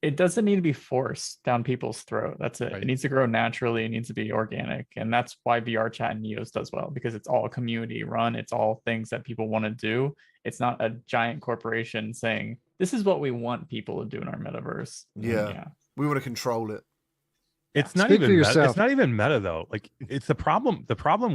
It doesn't need to be forced down people's throat. That's it. Right. It needs to grow naturally. It needs to be organic. And that's why VR chat and Neos does well, because it's all community run. It's all things that people want to do. It's not a giant corporation saying, this is what we want people to do in our metaverse. And Yeah. We want to control it. It's not Speak for even meta. yourself. It's not even meta though. Like it's the problem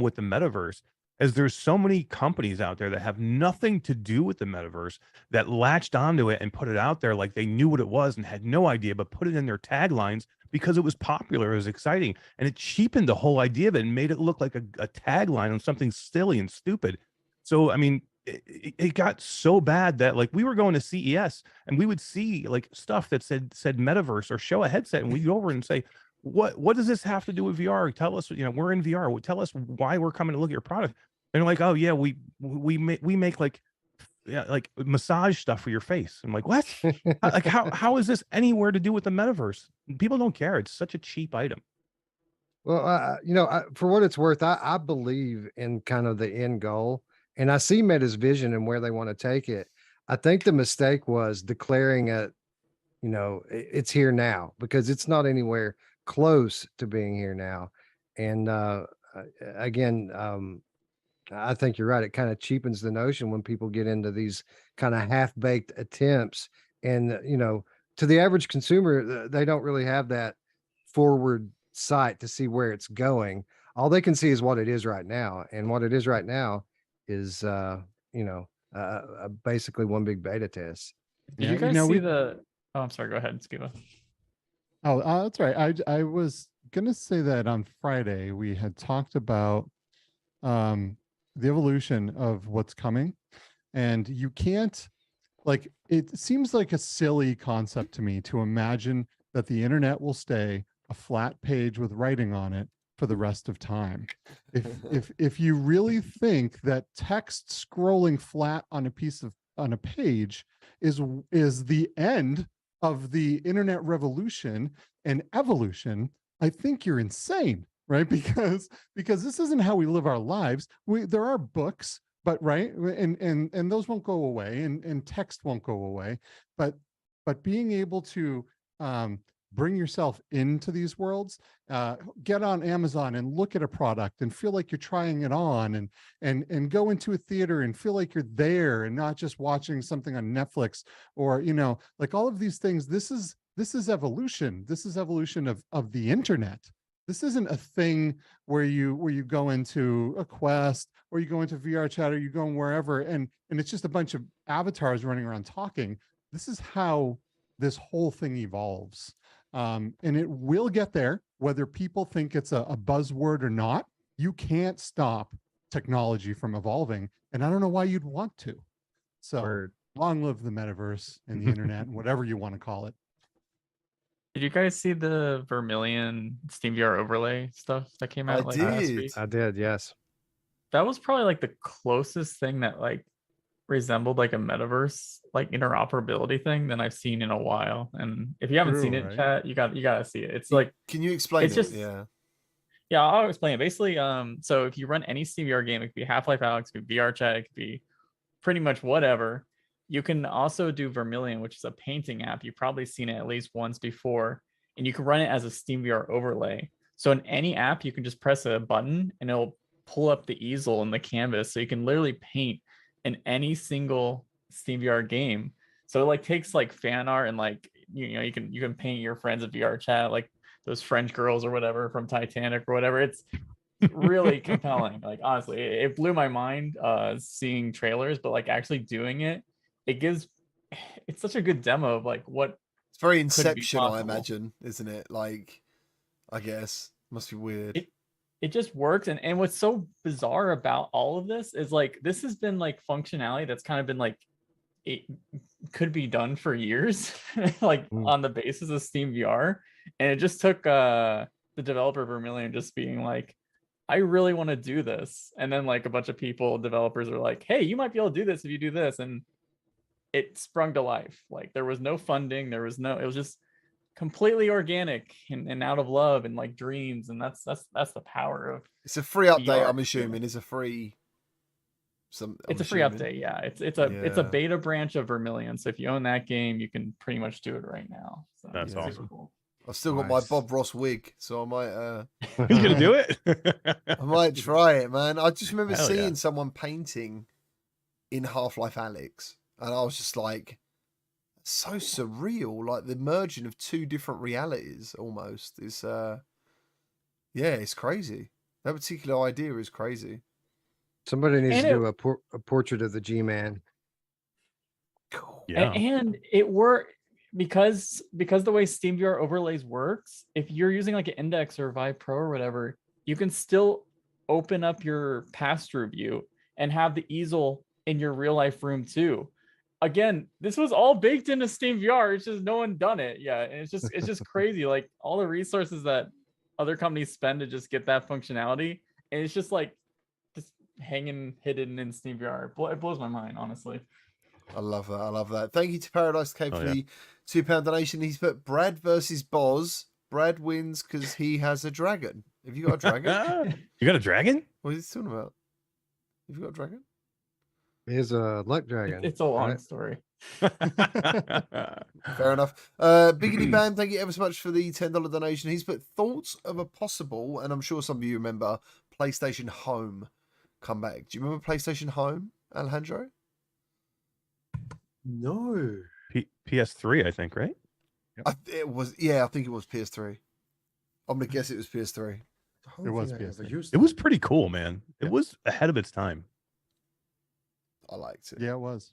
with the metaverse is there's so many companies out there that have nothing to do with the metaverse that latched onto it and put it out there like they knew what it was and had no idea, but put it in their taglines because it was popular, it was exciting, and it cheapened the whole idea of it and made it look like a tagline on something silly and stupid. So I mean, it got so bad that like we were going to CES and we would see like stuff that said metaverse or show a headset, and we'd go over and say, what does this have to do with VR? Tell us, we're in VR. Tell us why we're coming to look at your product. And they're like, oh yeah, we make like massage stuff for your face. I'm like, what? Like how is this anywhere to do with the metaverse? People don't care. It's such a cheap item. Well, for what it's worth, I believe in kind of the end goal And I see Meta's vision and where they want to take it. I think the mistake was declaring it, it's here now, because it's not anywhere close to being here now. And again, I think you're right. It kind of cheapens the notion when people get into these kind of half-baked attempts. And, to the average consumer, they don't really have that forward sight to see where it's going. All they can see is what it is right now. And what it is right now is, basically one big beta test. Did Yeah, you you guys know, see we- the? Oh, I'm sorry. Go ahead, Skiba. Oh, that's right. I was gonna say that on Friday we had talked about the evolution of what's coming, and you can't, like, it seems like a silly concept to me to imagine that the internet will stay a flat page with writing on it for the rest of time. If you really think that text scrolling flat on a page is the end of the internet revolution and evolution, I think you're insane, right? Because this isn't how we live our lives. There are books, but right, and those won't go away, and text won't go away, but being able to bring yourself into these worlds, get on Amazon and look at a product and feel like you're trying it on, and go into a theater and feel like you're there and not just watching something on Netflix, or like all of these things. This is evolution. This is evolution of the internet. This isn't a thing where you go into a Quest or you go into VR chat or you go wherever and it's just a bunch of avatars running around talking. This is how this whole thing evolves. And it will get there, whether people think it's a buzzword or not. You can't stop technology from evolving. And I don't know why you'd want to. So long live the metaverse and the internet and whatever you want to call it. Did you guys see the Vermilion Steam VR overlay stuff that came out last did. week? I did, yes. That was probably like the closest thing that like resembled like a metaverse like interoperability thing than I've seen in a while. And if you haven't seen True, it, right? chat, you gotta see it. It's like, Can you explain it's it? just- Yeah. I'll explain it. Basically, so if you run any Steam VR game, it could be Half-Life Alyx, it could be VR chat, it could be pretty much whatever. You can also do Vermilion, which is a painting app. You've probably seen it at least once before, and you can run it as a Steam VR overlay. So in any app, you can just press a button and it'll pull up the easel and the canvas, so you can literally paint in any single Steam VR game. So it like takes like fan art and like you can paint your friends at VR chat, like those French girls or whatever from Titanic or whatever. It's really compelling. Like honestly, it blew my mind seeing trailers, but like actually doing it, it's such a good demo of like what It's very be Inception, I possible. imagine, isn't it? Like, I guess. Must be weird. it just works. And what's so bizarre about all of this is like this has been like functionality that's kind of been like it could be done for years, like on the basis of Steam VR. And it just took the developer Vermilion just being like, I really want to do this. And then like a bunch of developers are like, hey, you might be able to do this if you do this. And it sprung to life. Like there was no funding, it was just completely organic and out of love and like dreams. And that's the power of It's a free update, VR. I'm assuming. It's a free it's a free update. Yeah, it's a beta branch of Vermilion. So if you own that game, you can pretty much do it right now. So That's it's super awesome. cool. I've still got my Bob Ross wig, so I might Who's gonna do it? I might try it, man. I just remember Hell yeah. seeing someone painting in Half-Life Alyx, and I was just like, so surreal, like the merging of two different realities almost is it's crazy. That particular idea is crazy. Somebody needs And to do a portrait of the G-Man. Cool. Yeah. And it worked because the way Steam VR overlays works. If you're using like an Index or Vive Pro or whatever, you can still open up your pass-through view and have the easel in your real life room too. Again, this was all baked into Steam VR. It's just no one done it. Yeah, and it's just crazy. Like all the resources that other companies spend to just get that functionality, and it's just like just hanging hidden in Steam VR. It blows my mind, honestly. I love that. I love that. Thank you to Paradise Cave Oh, for yeah. the £2 donation. He's put Brad versus Boz. Brad wins because he has a dragon. Have you got a dragon? You got a dragon? What is he talking about? Have you got a dragon? Is a luck dragon. It's a long right? story. Fair enough. Biggity Bam, thank you ever so much for the $10 donation. He's put thoughts of a possible, and I'm sure some of you remember, PlayStation Home comeback. Do you remember PlayStation Home, Alejandro? No. PS3, I think, right? It was, yeah, I think it was PS3. I'm gonna guess it was PS3. I don't It was think I ever PS3. used It was pretty cool, man. It Yep. was ahead of its time. I liked it. Yeah, it was.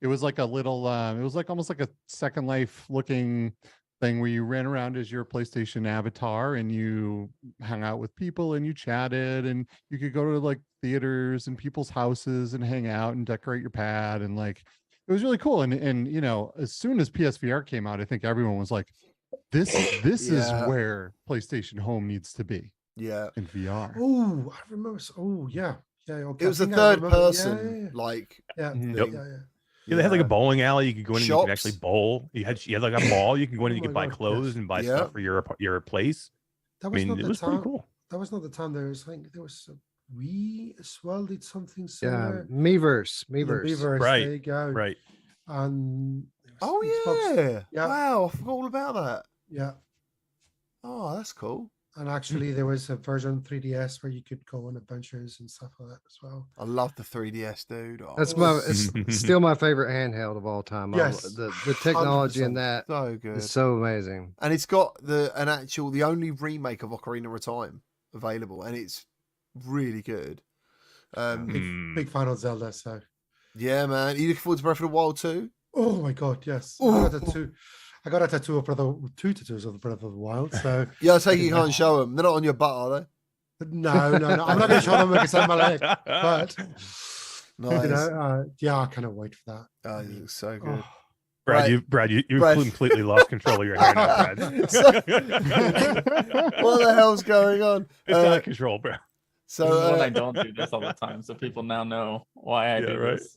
It was like a little it was like almost like a Second Life looking thing where you ran around as your PlayStation avatar and you hung out with people and you chatted and you could go to like theaters and people's houses and hang out and decorate your pad and like it was really cool. And you know, as soon as PSVR came out, I think everyone was like, this Yeah. is where PlayStation Home needs to be Yeah. in VR. Oh, I remember. Oh, yeah. Yeah. Okay. It was I a think I third remember. person, like Yeah. Mhm. Yeah. Yep. Yeah. Yeah. Yeah, they had like a yeah. bowling alley. You could go in and you could actually Shops. bowl. You had like a mall. You could go in and you Oh could my buy God, clothes yes. and buy Yeah. stuff for your place. That I was mean, not it the was pretty time. cool. That was not the time. There was, I think, there was we as well did something Yeah, similar. Miiverse. Yeah, Miiverse, Right, there you go. Right. And there was Oh Xbox. yeah. Yeah. Wow, I forgot all about that. Yeah. Oh, that's cool. And actually, there was a version 3DS where you could go on adventures and stuff like that as well. I love the 3DS, dude. Oh, That's my it's still my favorite handheld of all time. Yes, The technology in 100%. that So good. is so amazing. And it's got the only remake of Ocarina of Time available, and it's really good. Big fan of Zelda, so Yeah, man. You looking forward to Breath of the Wild too? oh my god, yes. I got a tattoo of two tattoos of the Breath of the Wild. So Yeah, I take it you can't show them. They're not on your butt, are no. I'm not going to show them because I'm my leg. But they? Nice. you know, yeah, I cannot wait for that. Oh, it looks so good. Oh, Brad, Right. you Brad. completely lost control of your hair now, Brad. So- What the hell's going on? It's out of control, bro. So This is when I don't do this all the time, so people now know why I Yeah, do right. this.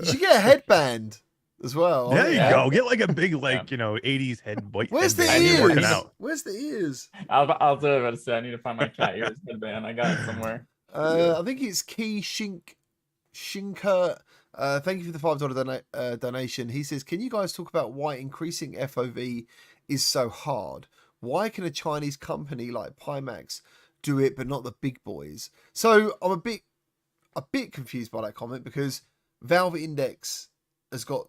you should get a headband as well. There you yeah. go. Get like a big, like, 80s white Where's the headband. I need You're working ears? out. Where's the ears? I was about to say I need to find my cat ears headband. I got it somewhere. I think it's Key Shinker. Thank you for the $5 donation. He says, "Can you guys talk about why increasing FOV is so hard? Why can a Chinese company like Pimax do it, but not the big boys?" So I'm a bit confused by that comment because Valve Index has got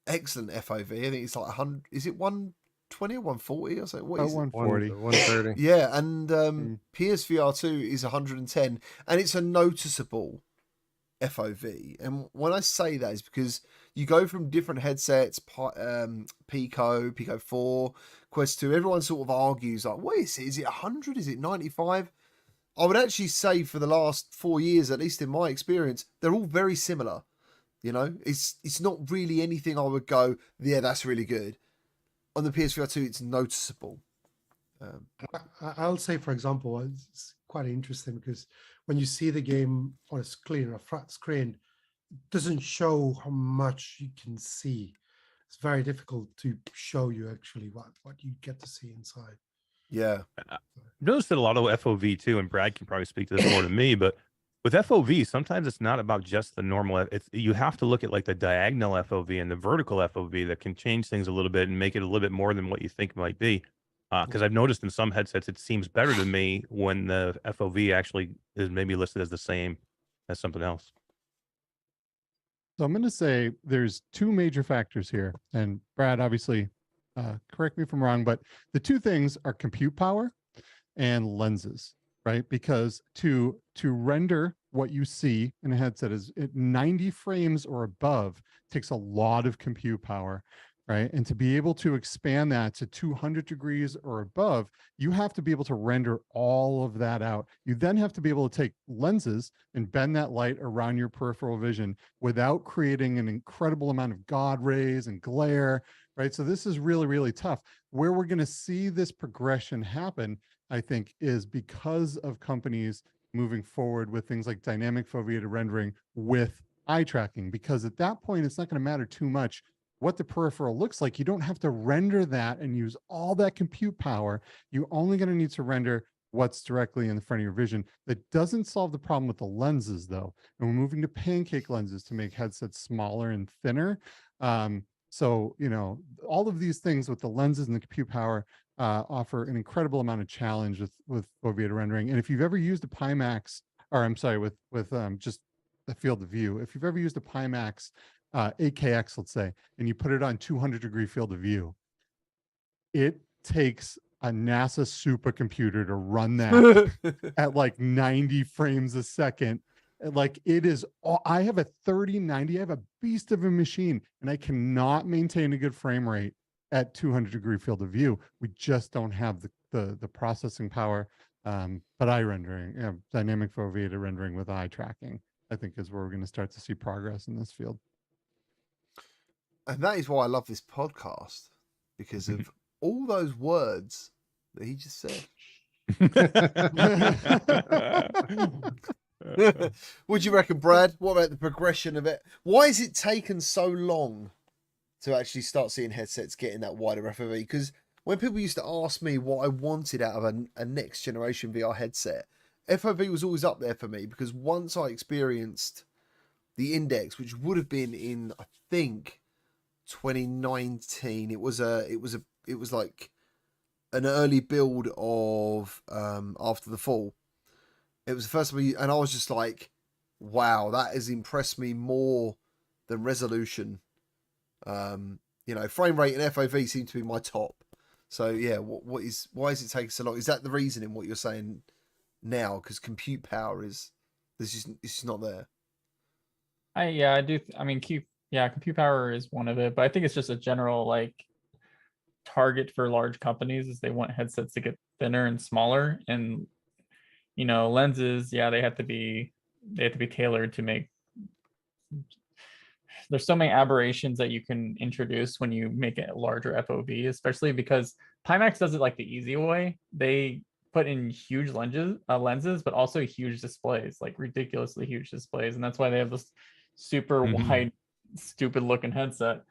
excellent FOV. I think it's like 100. Is it 120 or 140 or something? What About is it? 140. 130. Yeah, and PSVR 2 is 110, and it's a noticeable FOV. And when I say that is because you go from different headsets, Pico 4, Quest 2, everyone sort of argues like, what is it? Is it 100? Is it 95? I would actually say for the last 4 years, at least in my experience, they're all very similar. You know, it's not really anything I would go, yeah, that's really good. On the PSVR 2, it's noticeable. I'll say, for example, it's quite interesting because when you see the game on a screen, a flat screen, it doesn't show how much you can see. It's very difficult to show you actually what you get to see inside. Yeah. I've noticed that a lot of FOV too, and Brad can probably speak to this more than me, but with FOV, sometimes it's not about just the normal. You have to look at like the diagonal FOV and the vertical FOV that can change things a little bit and make it a little bit more than what you think it might be. Because I've noticed in some headsets, it seems better to me when the FOV actually is maybe listed as the same as something else. So I'm going to say there's two major factors here. And Brad, obviously, correct me if I'm wrong, but the two things are compute power and lenses, right? Because to render what you see in a headset is at 90 frames or above takes a lot of compute power, right? And to be able to expand that to 200 degrees or above, you have to be able to render all of that out. You then have to be able to take lenses and bend that light around your peripheral vision without creating an incredible amount of God rays and glare, right? So this is really, really tough. Where we're going to see this progression happen, I think, is because of companies moving forward with things like dynamic foveated rendering with eye tracking, because at that point, it's not going to matter too much what the peripheral looks like. You don't have to render that and use all that compute power. You're only going to need to render what's directly in the front of your vision. That doesn't solve the problem with the lenses though. And we're moving to pancake lenses to make headsets smaller and thinner. So, you know, all of these things with the lenses and the compute power offer an incredible amount of challenge with foveated rendering. And if you've ever used a Pimax, or I'm sorry, with just the field of view, if you've ever used a Pimax 8KX, let's say, and you put it on 200-degree field of view, it takes a NASA supercomputer to run that at like 90 frames a second. Like it is, I have a 3090, I have a beast of a machine, and I cannot maintain a good frame rate at 200-degree field of view. We just don't have the processing power. But eye rendering, dynamic foveated rendering with eye tracking, I think is where we're going to start to see progress in this field. And that is why I love this podcast, because of all those words that he just said. What do you reckon, Brad? What about the progression of it? Why has it taken so long to actually start seeing headsets getting that wider FOV? Because when people used to ask me what I wanted out of a next generation VR headset, FOV was always up there for me, because once I experienced the Index, which would have been in, I think, 2019, it was like an early build of After the Fall. It was the first time, and I was just like, wow, that has impressed me more than resolution. You know, frame rate and FOV seem to be my top. So yeah, why is it taking so long? Is that the reason in what you're saying now? Because compute power it's just not there. I do. I mean, compute power is one of it, but I think it's just a general like target for large companies is they want headsets to get thinner and smaller, and you know, lenses, they have to be tailored to make. There's so many aberrations that you can introduce when you make it larger FOV, especially because Pimax does it like the easy way. They put in huge lenses, but also huge displays, like ridiculously huge displays, and that's why they have this super wide, stupid looking headset.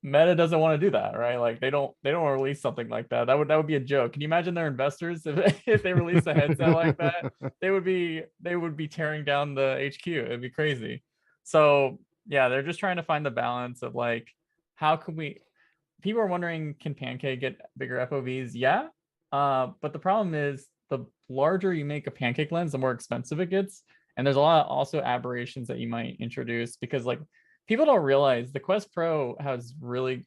Meta doesn't want to do that, right? Like they don't release something like that. That would be a joke. Can you imagine their investors if they release a headset like that? They would be tearing down the HQ. It'd be crazy. So yeah, they're just trying to find the balance of like, how can we? People are wondering, can Pancake get bigger FOVs? Yeah, but the problem is the larger you make a Pancake lens, the more expensive it gets, and there's a lot of also aberrations that you might introduce because like. People don't realize the Quest Pro has really,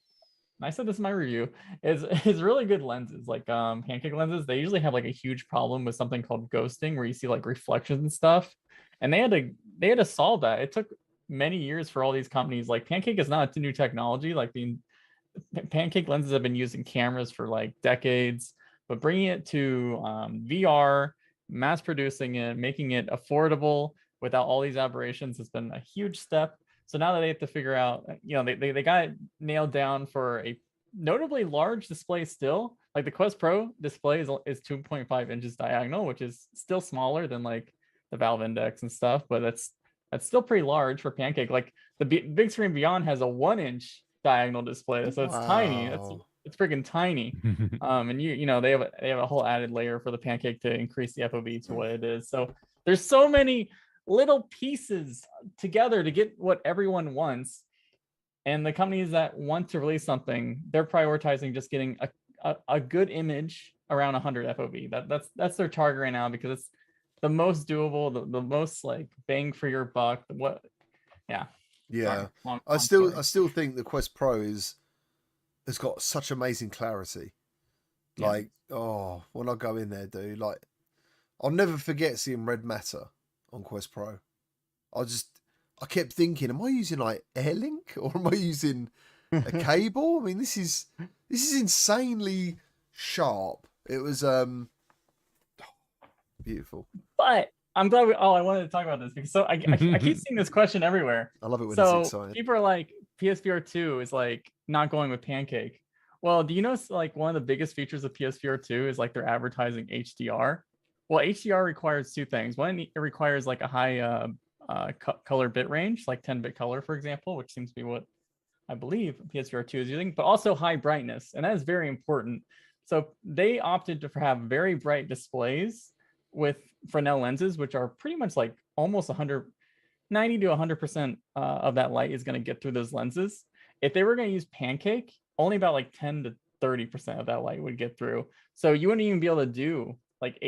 I said this in my review, is really good lenses. Like Pancake lenses, they usually have like a huge problem with something called ghosting, where you see like reflections and stuff. And they had to solve that. It took many years for all these companies. Like Pancake is not a new technology. Like the Pancake lenses have been used in cameras for like decades, but bringing it to VR, mass producing it, making it affordable without all these aberrations has been a huge step. So now that they have to figure out, you know, they got it nailed down for a notably large display still. Like the Quest Pro display is 2.5 inches diagonal, which is still smaller than like the Valve Index and stuff, but that's still pretty large for Pancake. Like the big screen Beyond has a 1-inch diagonal display, so it's tiny. It's freaking tiny. And you know they have a whole added layer for the Pancake to increase the FOV to what it is. So there's so many little pieces together to get what everyone wants, and the companies that want to release something, they're prioritizing just getting a good image around 100 FOV. That's their target right now because it's the most doable, the most like bang for your buck. I still think the Quest Pro has got such amazing clarity. Like, when I go in there, dude, like I'll never forget seeing red matter on Quest Pro. I kept thinking, am I using like Airlink or am I using a cable? I mean, this is insanely sharp. It was beautiful. But I'm glad I wanted to talk about this because I keep seeing this question everywhere. I love it when it's exciting. People are like, PSVR 2 is like not going with Pancake. Well, do you know like one of the biggest features of PSVR 2 is like they're advertising HDR? Well, HDR requires two things. One, it requires like a high color bit range, like 10-bit color, for example, which seems to be what I believe PSVR 2 is using, but also high brightness. And that is very important So they opted to have very bright displays with Fresnel lenses, which are pretty much like almost 90 to 100% of that light is going to get through those lenses. If they were going to use pancake, only about like 10 to 30% of that light would get through. So you wouldn't even be able to do like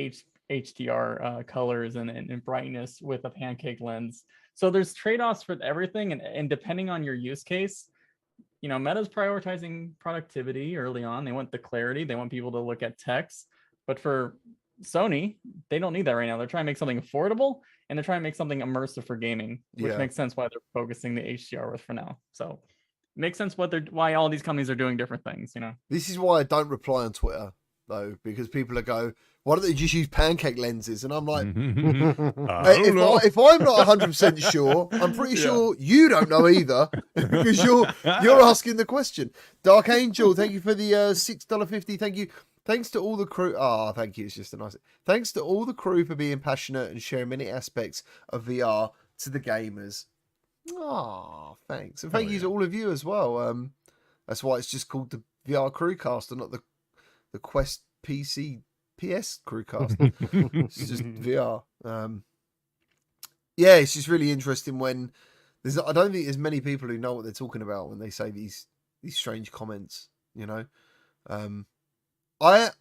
HDR colors and brightness with a pancake lens. So there's trade-offs for everything, and depending on your use case, Meta's prioritizing productivity early on. They want the clarity. They want people to look at text. But for Sony, they don't need that right now. They're trying to make something affordable, and they're trying to make something immersive for gaming, which makes sense why they're focusing the HDR with for now. So it makes sense why all these companies are doing different things. This is why I don't reply on Twitter though, because people are go, why don't they just use pancake lenses? And I'm like, if I'm not 100% sure, I'm pretty sure you don't know either, because you're asking the question. Dark Angel, thank you for the $6.50. Thank you. Thanks to all the crew. Thank you. It's just a nice. Thanks to all the crew for being passionate and sharing many aspects of VR to the gamers. Thanks. And thank you to all of you as well. That's why it's just called the VR CruCast and not the Quest PC PS CruCast. It's just VR. It's just really interesting when I don't think there's many people who know what they're talking about when they say these strange comments. I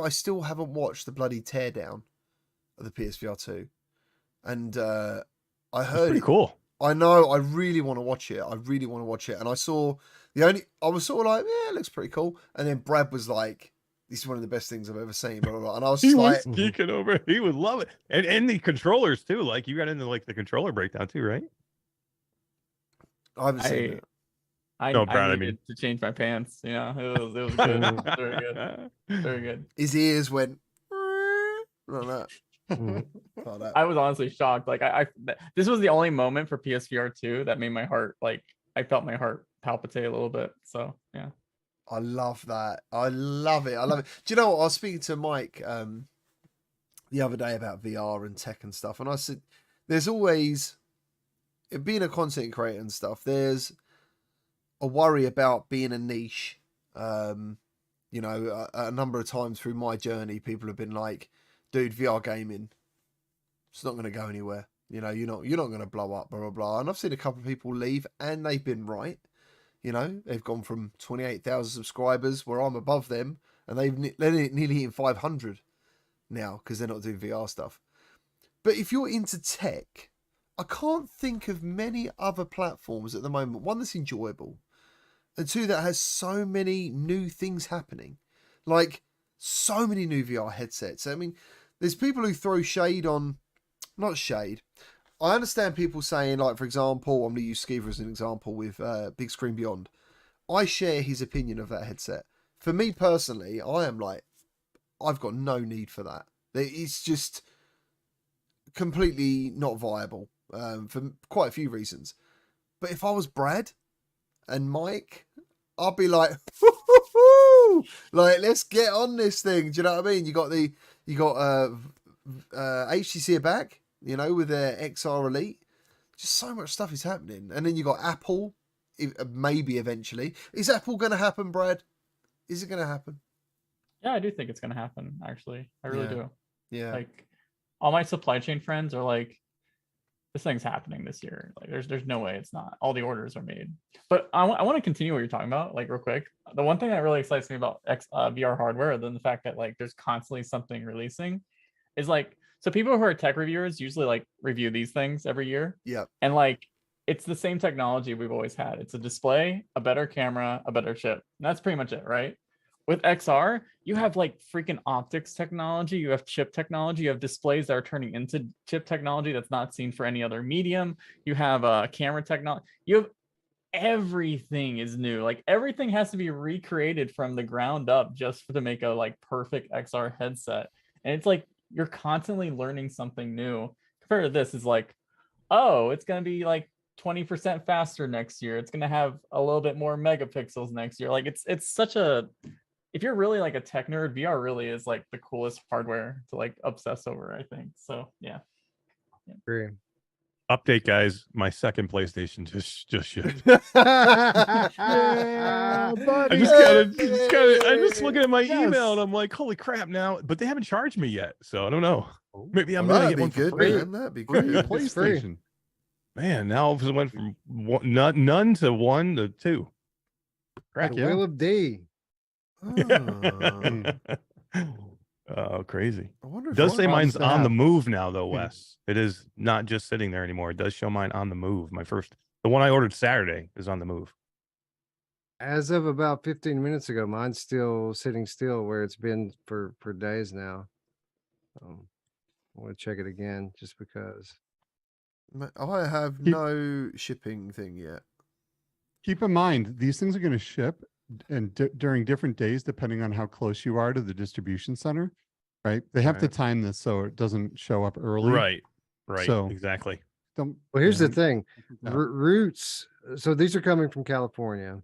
still haven't watched the bloody teardown of the PSVR 2, and I heard pretty cool. I know. I really want to watch it. And I saw I was sort of like, yeah, it looks pretty cool. And then Brad was like, this is one of the best things I've ever seen. Blah, blah, blah. And I was just like, geeking over. He would love it, and the controllers too. Like you got into like the controller breakdown too, right? I haven't seen it. I needed to change my pants. Yeah, it was good. Very good. Very good. His ears went like that. I was honestly shocked. Like this was the only moment for PSVR 2 that made my heart, like I felt my heart palpitate a little bit. So yeah. I love that. I love it. Do you know what? I was speaking to Mike the other day about VR and tech and stuff, and I said, there's always, being a content creator and stuff, there's a worry about being a niche. A number of times through my journey, people have been like, dude, VR gaming, it's not going to go anywhere. You're not going to blow up, blah, blah, blah. And I've seen a couple of people leave, and they've been right. They've gone from 28,000 subscribers, where I'm above them, and they're nearly hitting 500 now because they're not doing VR stuff. But if you're into tech, I can't think of many other platforms at the moment. One, that's enjoyable, and two, that has so many new things happening. Like, so many new VR headsets. I mean, there's people who throw shade on, not shade. I understand people saying, like, for example, I'm going to use Skeever as an example with Big Screen Beyond. I share his opinion of that headset. For me personally, I am like, I've got no need for that. It's just completely not viable for quite a few reasons. But if I was Brad and Mike, I'd be like, like, let's get on this thing. Do you know what I mean? You got HTC are back, with their XR Elite. Just so much stuff is happening. And then you got Apple, maybe eventually. Is Apple going to happen, Brad? Is it going to happen? Yeah, I do think it's going to happen, actually. I really do. Yeah. Like, all my supply chain friends are like, this thing's happening this year. Like, there's no way it's not. All the orders are made. But I want to continue what you're talking about, like, real quick. The one thing that really excites me about VR hardware, other than the fact that, like, there's constantly something releasing, is, like, so people who are tech reviewers usually, like, review these things every year. Yeah. And, like, it's the same technology we've always had. It's a display, a better camera, a better chip. And that's pretty much it, right? With XR, you have like freaking optics technology, you have chip technology, you have displays that are turning into chip technology that's not seen for any other medium. You have camera technology. You have everything is new. Like everything has to be recreated from the ground up just to make a like perfect XR headset. And it's like you're constantly learning something new. Compared to this is like, oh, it's gonna be like 20% faster next year. It's gonna have a little bit more megapixels next year. Like it's such a, if you're really like a tech nerd, VR really is like the coolest hardware to like obsess over, I think. So yeah. Agree. Update, guys. My second PlayStation just shipped. Yeah, I buddy. I'm just looking at my email and Yes. I'm like, holy crap! Now, but they haven't charged me yet, so I don't know. Maybe I'm Well, gonna that'd get be one for good, free. man. That'd be Free good. It's free. PlayStation. Man, now it went from none to 1 to 2. Heck The yeah. Will of D. Oh, crazy. I wonder It if does I- say mine's to on the have. move now, though, Wes. It is not just sitting there anymore. It does show mine on the move. The one I ordered Saturday is on the move. As of about 15 minutes ago, mine's still sitting still where it's been for days now. I want to check it again just because. I have Keep- no shipping thing yet. Keep in mind, these things are going to ship and during different days, depending on how close you are to the distribution center, right? They have to Right. time this so it doesn't show up early. Right. So- Exactly. Don't. Well, here's yeah, the thing. no. Roots. So these are coming from California.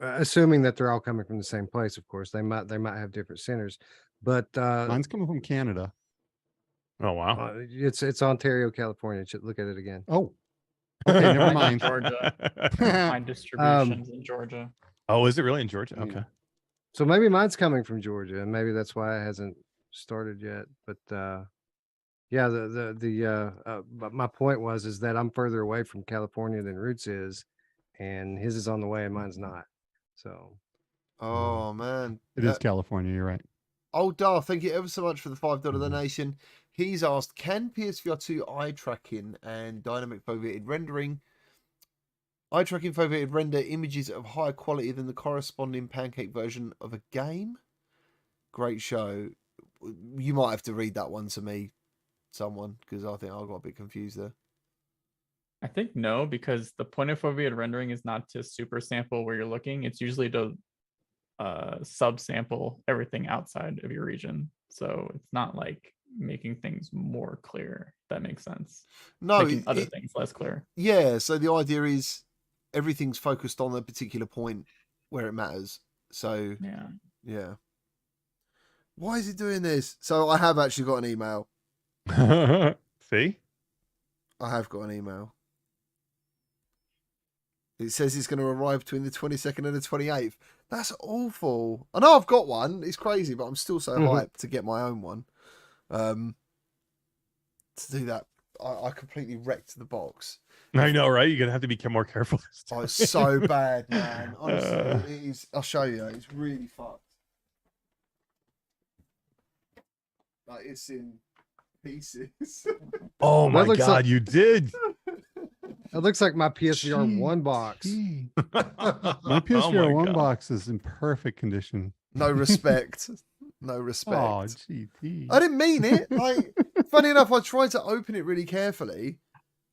Assuming that they're all coming from the same place, of course. They might have different centers, but Mine's coming from Canada. Oh wow. it's Ontario, California. Look at it again. Oh, okay, never Mine mind. in Georgia. My distributions in Georgia. Oh, is it really in Georgia? Yeah. Okay. So maybe mine's coming from Georgia, and maybe that's why it hasn't started yet. But yeah, but my point is that I'm further away from California than Roots is, and his is on the way and mine's not. So Oh man, It is California. You're right. Old Dar, thank you ever so much for the $5 donation. He's asked, can PSVR 2 eye tracking and dynamic foveated rendering, eye tracking foveated render images of higher quality than the corresponding pancake version of a game? Great show. You might have to read that one to me, someone, because I think I got a bit confused there. I think no, because the point of foveated rendering is not to super sample where you're looking. It's usually to subsample everything outside of your region. So it's not like making things more clear. If that makes sense. No, Making other things less clear. yeah, so the idea is everything's focused on a particular point where it matters. So, yeah. Why is it doing this? So I have actually got an email. See? I have got an email. It says it's going to arrive between the 22nd and the 28th. That's awful. I know I've got one. It's crazy, but I'm still so hyped to get my own one. To do that, I completely wrecked the box. I know, right? You're gonna have to be more careful this Oh, time. it's so bad, man. Honestly, it is. I'll show you. It's really fucked. Like, it's in pieces. Oh That my looks god, like- you did. it looks like my PSVR 1 box. Gee. My My PSVR 1 box is in perfect condition. No respect. No respect. Oh, GT. I didn't mean it. Like, funny enough, I tried to open it really carefully.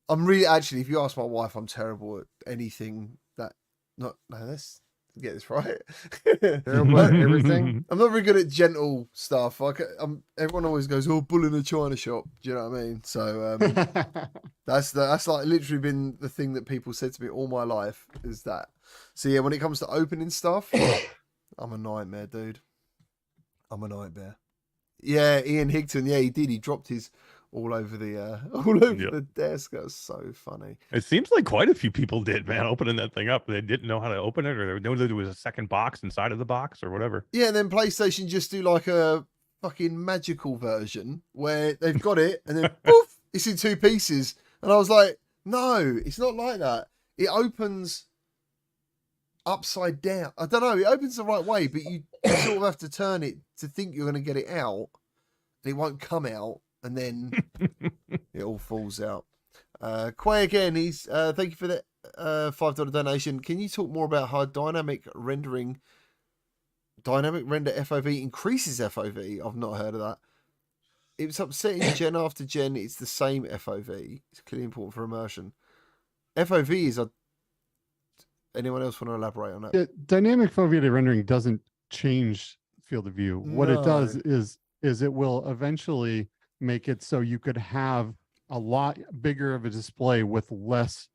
I'm really, actually, if you ask my wife, I'm terrible at anything that, let's get this right. Terrible at everything. I'm not very good at gentle stuff. Like, everyone always goes, "Oh, bull in a china shop." Do you know what I mean? So that's like literally been the thing that people said to me all my life is that. So yeah, when it comes to opening stuff, I'm a nightmare, dude. I'm a nightmare. Yeah, Ian Higton. Yeah, he did. He dropped his all over the desk. That was so funny. It seems like quite a few people did, man, opening that thing up. They didn't know how to open it, or they knew that there was a second box inside of the box or whatever. Yeah, and then PlayStation just do like a fucking magical version where they've got it and then poof, it's in two pieces. And I was like, no, it's not like that. It opens upside down. I don't know. It opens the right way, but you sort of have to turn it to think you're going to get it out. And it won't come out. And then it all falls out. Quay again, he's thank you for that $5 donation. Can you talk more about how dynamic render FOV increases FOV? I've not heard of that. It's upsetting gen after gen. It's the same FOV. It's clearly important for immersion. FOV is a. Anyone else want to elaborate on that? Yeah, dynamic foveated rendering doesn't change field of view. What it does is it will eventually make it so you could have a lot bigger of a display with less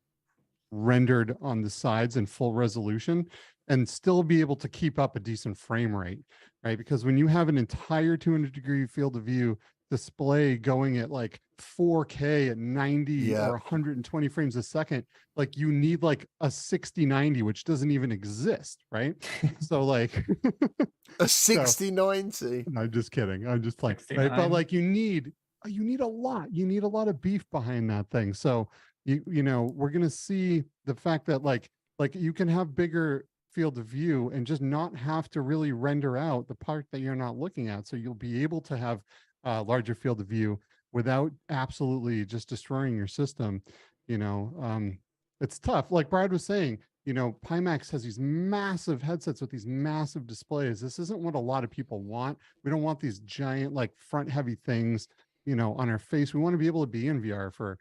rendered on the sides and full resolution and still be able to keep up a decent frame rate, right? Because when you have an entire 200-degree field of view display going at like 4K at 90 Yeah. or 120 frames a second, like you need like a 6090, which doesn't even exist, right? So like A 6090. I'm just kidding. I'm just playing. Right? 69. But like you need a lot. You need a lot of beef behind that thing. So you know, we're gonna see the fact that like you can have bigger field of view and just not have to really render out the part that you're not looking at. So you'll be able to have a larger field of view without absolutely just destroying your system. You know, it's tough. Like Brad was saying, you know, Pimax has these massive headsets with these massive displays. This isn't what a lot of people want. We don't want these giant, like front heavy things, you know, on our face. We want to be able to be in VR for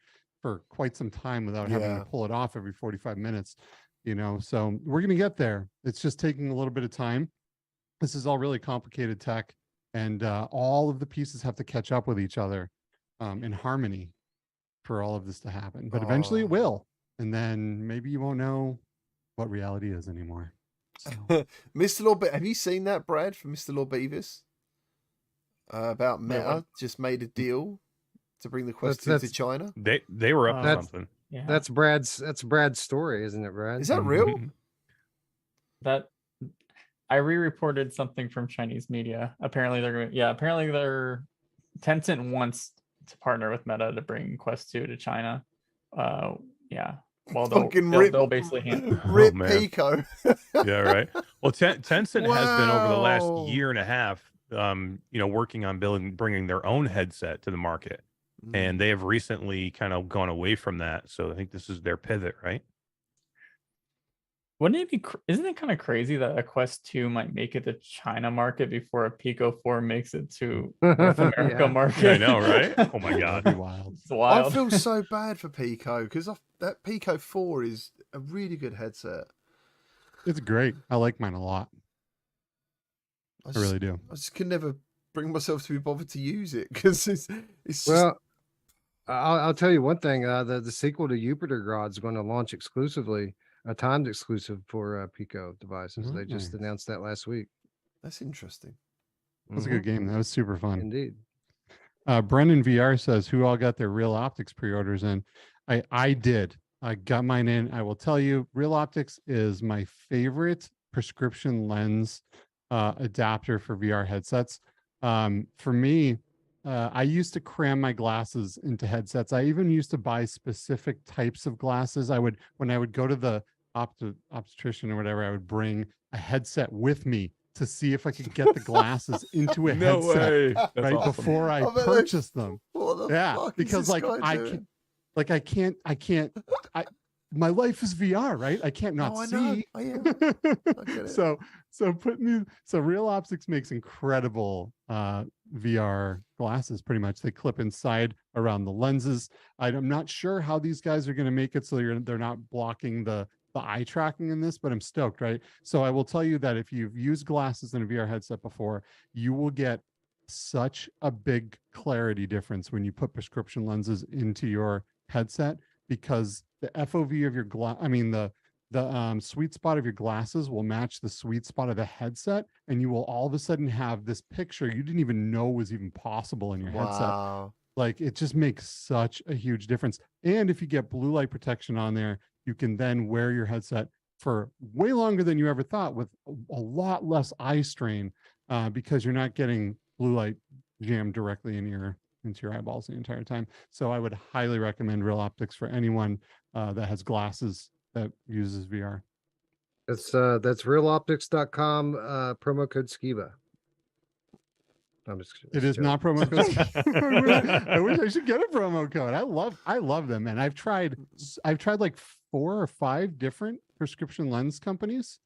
quite some time without having Yeah. to pull it off every 45 minutes, you know. So we're going to get there. It's just taking a little bit of time. This is all really complicated tech, and all of the pieces have to catch up with each other in harmony for all of this to happen. But eventually it Oh. will. And then maybe you won't know what reality is anymore. So. Mr. Lord, have you seen that, Brad, from Mr. Lord Beavis? About Wait, Meta what? just made a deal to bring the Quest 2 to That's- China. They were up to That's- something. Yeah. That's Brad's story, isn't it, Brad? Is that real? Mhm. that I re-reported something from Chinese media. Apparently they're Tencent wants to partner with Meta to bring Quest 2 to China. Yeah. Well, Fucking they'll basically hand. Rip man. Pico. Yeah, right. Well, Tencent has been over the Wow. last year and a half, you know, working on bringing their own headset to the market, and they have recently kind of gone away from that. So I think this is their pivot, right? Wouldn't it be? Isn't it kind of crazy that a Quest 2 might make it to China market before a Pico 4 makes it to North America Yeah. market? Yeah, I know, right? Oh my That'd god. be wild. It's wild. I feel so bad for Pico because that Pico 4 is a really good headset. It's great. I like mine a lot. I I just, really do. I just can never bring myself to be bothered to use it because it's just, Well, I'll tell you one thing. The sequel to Jupiter Grad is going to launch exclusively, a timed exclusive for Pico devices. They just Nice. announced that last week. that's interesting. That's a good game. That was super fun. Indeed. Brendan VR says, who all got their Real Optics pre-orders in? I did. I got mine in. I will tell you, Real Optics is my favorite prescription lens adapter for VR headsets. For me, I used to cram my glasses into headsets. I even used to buy specific types of glasses. When I would go to the obstetrician or whatever, I would bring a headset with me to see if I could get the glasses into a headset way. That's right awesome. before I I bet they- purchased them. What the Yeah, fuck is because this like guy I doing? can't, my life is VR, right? I can't not Oh, I know. see. I get it. So Real Optics makes incredible VR glasses. Pretty much, they clip inside around the lenses. I'm not sure how these guys are going to make it so they're not blocking the eye tracking in this, but I'm stoked, right? So I will tell you that if you've used glasses in a VR headset before, you will get such a big clarity difference when you put prescription lenses into your headset, because the FOV of your the sweet spot of your glasses will match the sweet spot of the headset, and you will all of a sudden have this picture you didn't even know was even possible in your headset. Wow. Like, it just makes such a huge difference. And if you get blue light protection on there, you can then wear your headset for way longer than you ever thought with a lot less eye strain, because you're not getting blue light jammed directly into your eyeballs the entire time. So I would highly recommend Real Optics for anyone that has glasses that uses VR. That's realoptics.com, promo code Skiba. I'm just It is joking. not promo code. I wish I should get a promo code. I love them, and I've tried like 4 or 5 different prescription lens companies,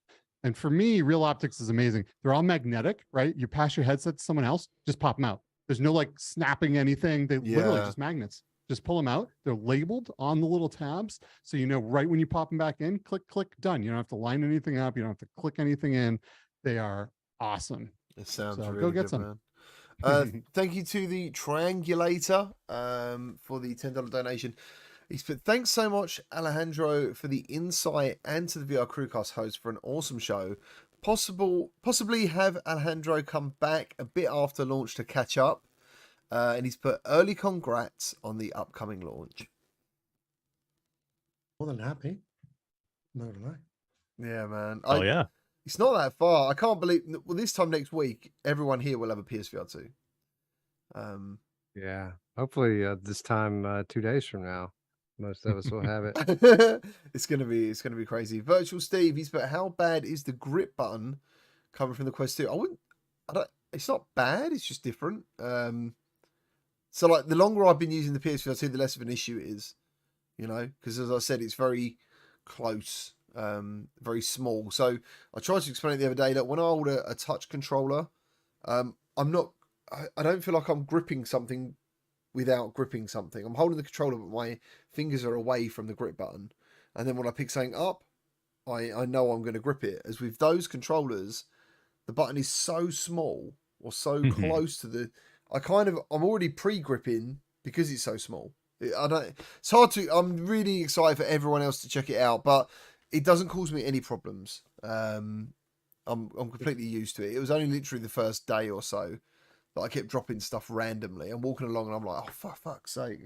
and for me, Real Optics is amazing. They're all magnetic, right? You pass your headset to someone else, just pop them out. There's no like snapping anything. They literally Yeah. just magnets. Just pull them out. They're labeled on the little tabs, so you know right when you pop them back in. Click, click, done. You don't have to line anything up. You don't have to click anything in. They are awesome. It sounds So really go get good, some. man. Thank you to the Triangulator for the $10 donation. He's put, thanks so much, Alejandro, for the insight, and to the VR CruCast host for an awesome show. Possibly have Alejandro come back a bit after launch to catch up. and he's put early congrats on the upcoming launch. More than happy. Not gonna lie. Yeah, man. Oh yeah. It's not that far. I can't believe. Well, this time next week, everyone here will have a PSVR 2. Yeah. Hopefully, this time 2 days from now, most of us will have it. It's gonna be crazy. Virtual Steve, he's put, how bad is the grip button coming from the Quest 2? It's not bad, it's just different. So like the longer I've been using the PSVR 2, the less of an issue it is, you know, because as I said, it's very close, very small. So I tried to explain it the other day that when I hold a touch controller, I don't feel like I'm gripping something without gripping something. I'm holding the controller, but my fingers are away from the grip button. And then when I pick something up, I know I'm going to grip it. As with those controllers, the button is so small or so close to the... I'm already pre-gripping because it's so small. It's hard to... I'm really excited for everyone else to check it out, but it doesn't cause me any problems. I'm completely used to it. It was only literally the first day or so that I kept dropping stuff randomly. I'm walking along and I'm like, oh, for fuck's sake.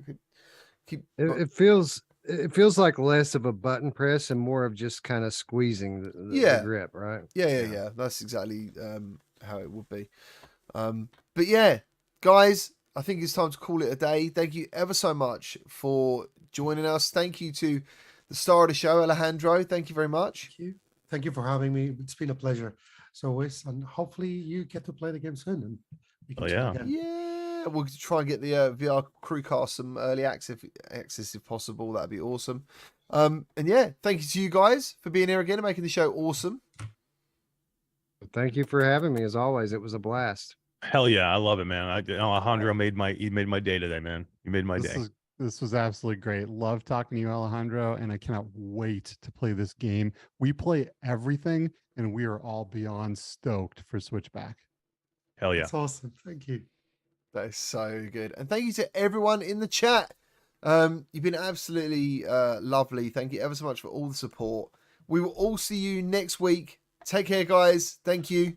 It feels like less of a button press and more of just kind of squeezing the grip, right? Yeah. That's exactly how it would be. But yeah, guys, I think it's time to call it a day. Thank you ever so much for joining us. Thank you to the star of the show, Alejandro. Thank you very much. Thank you for having me. It's been a pleasure as always, and hopefully you get to play the game soon. And we can chat again. Yeah, we'll try and get the VR CruCast some early access if possible. That'd be awesome. And yeah, thank you to you guys for being here again and making the show awesome. Thank you for having me. As always, it was a blast. Hell yeah, I love it, man. Alejandro made my day today, man. You made my day. This was absolutely great. Love talking to you, Alejandro, and I cannot wait to play this game. We play everything, and we are all beyond stoked for Switchback. Hell yeah. That's awesome. Thank you. That is so good. And thank you to everyone in the chat. You've been absolutely lovely. Thank you ever so much for all the support. We will all see you next week. Take care, guys. Thank you.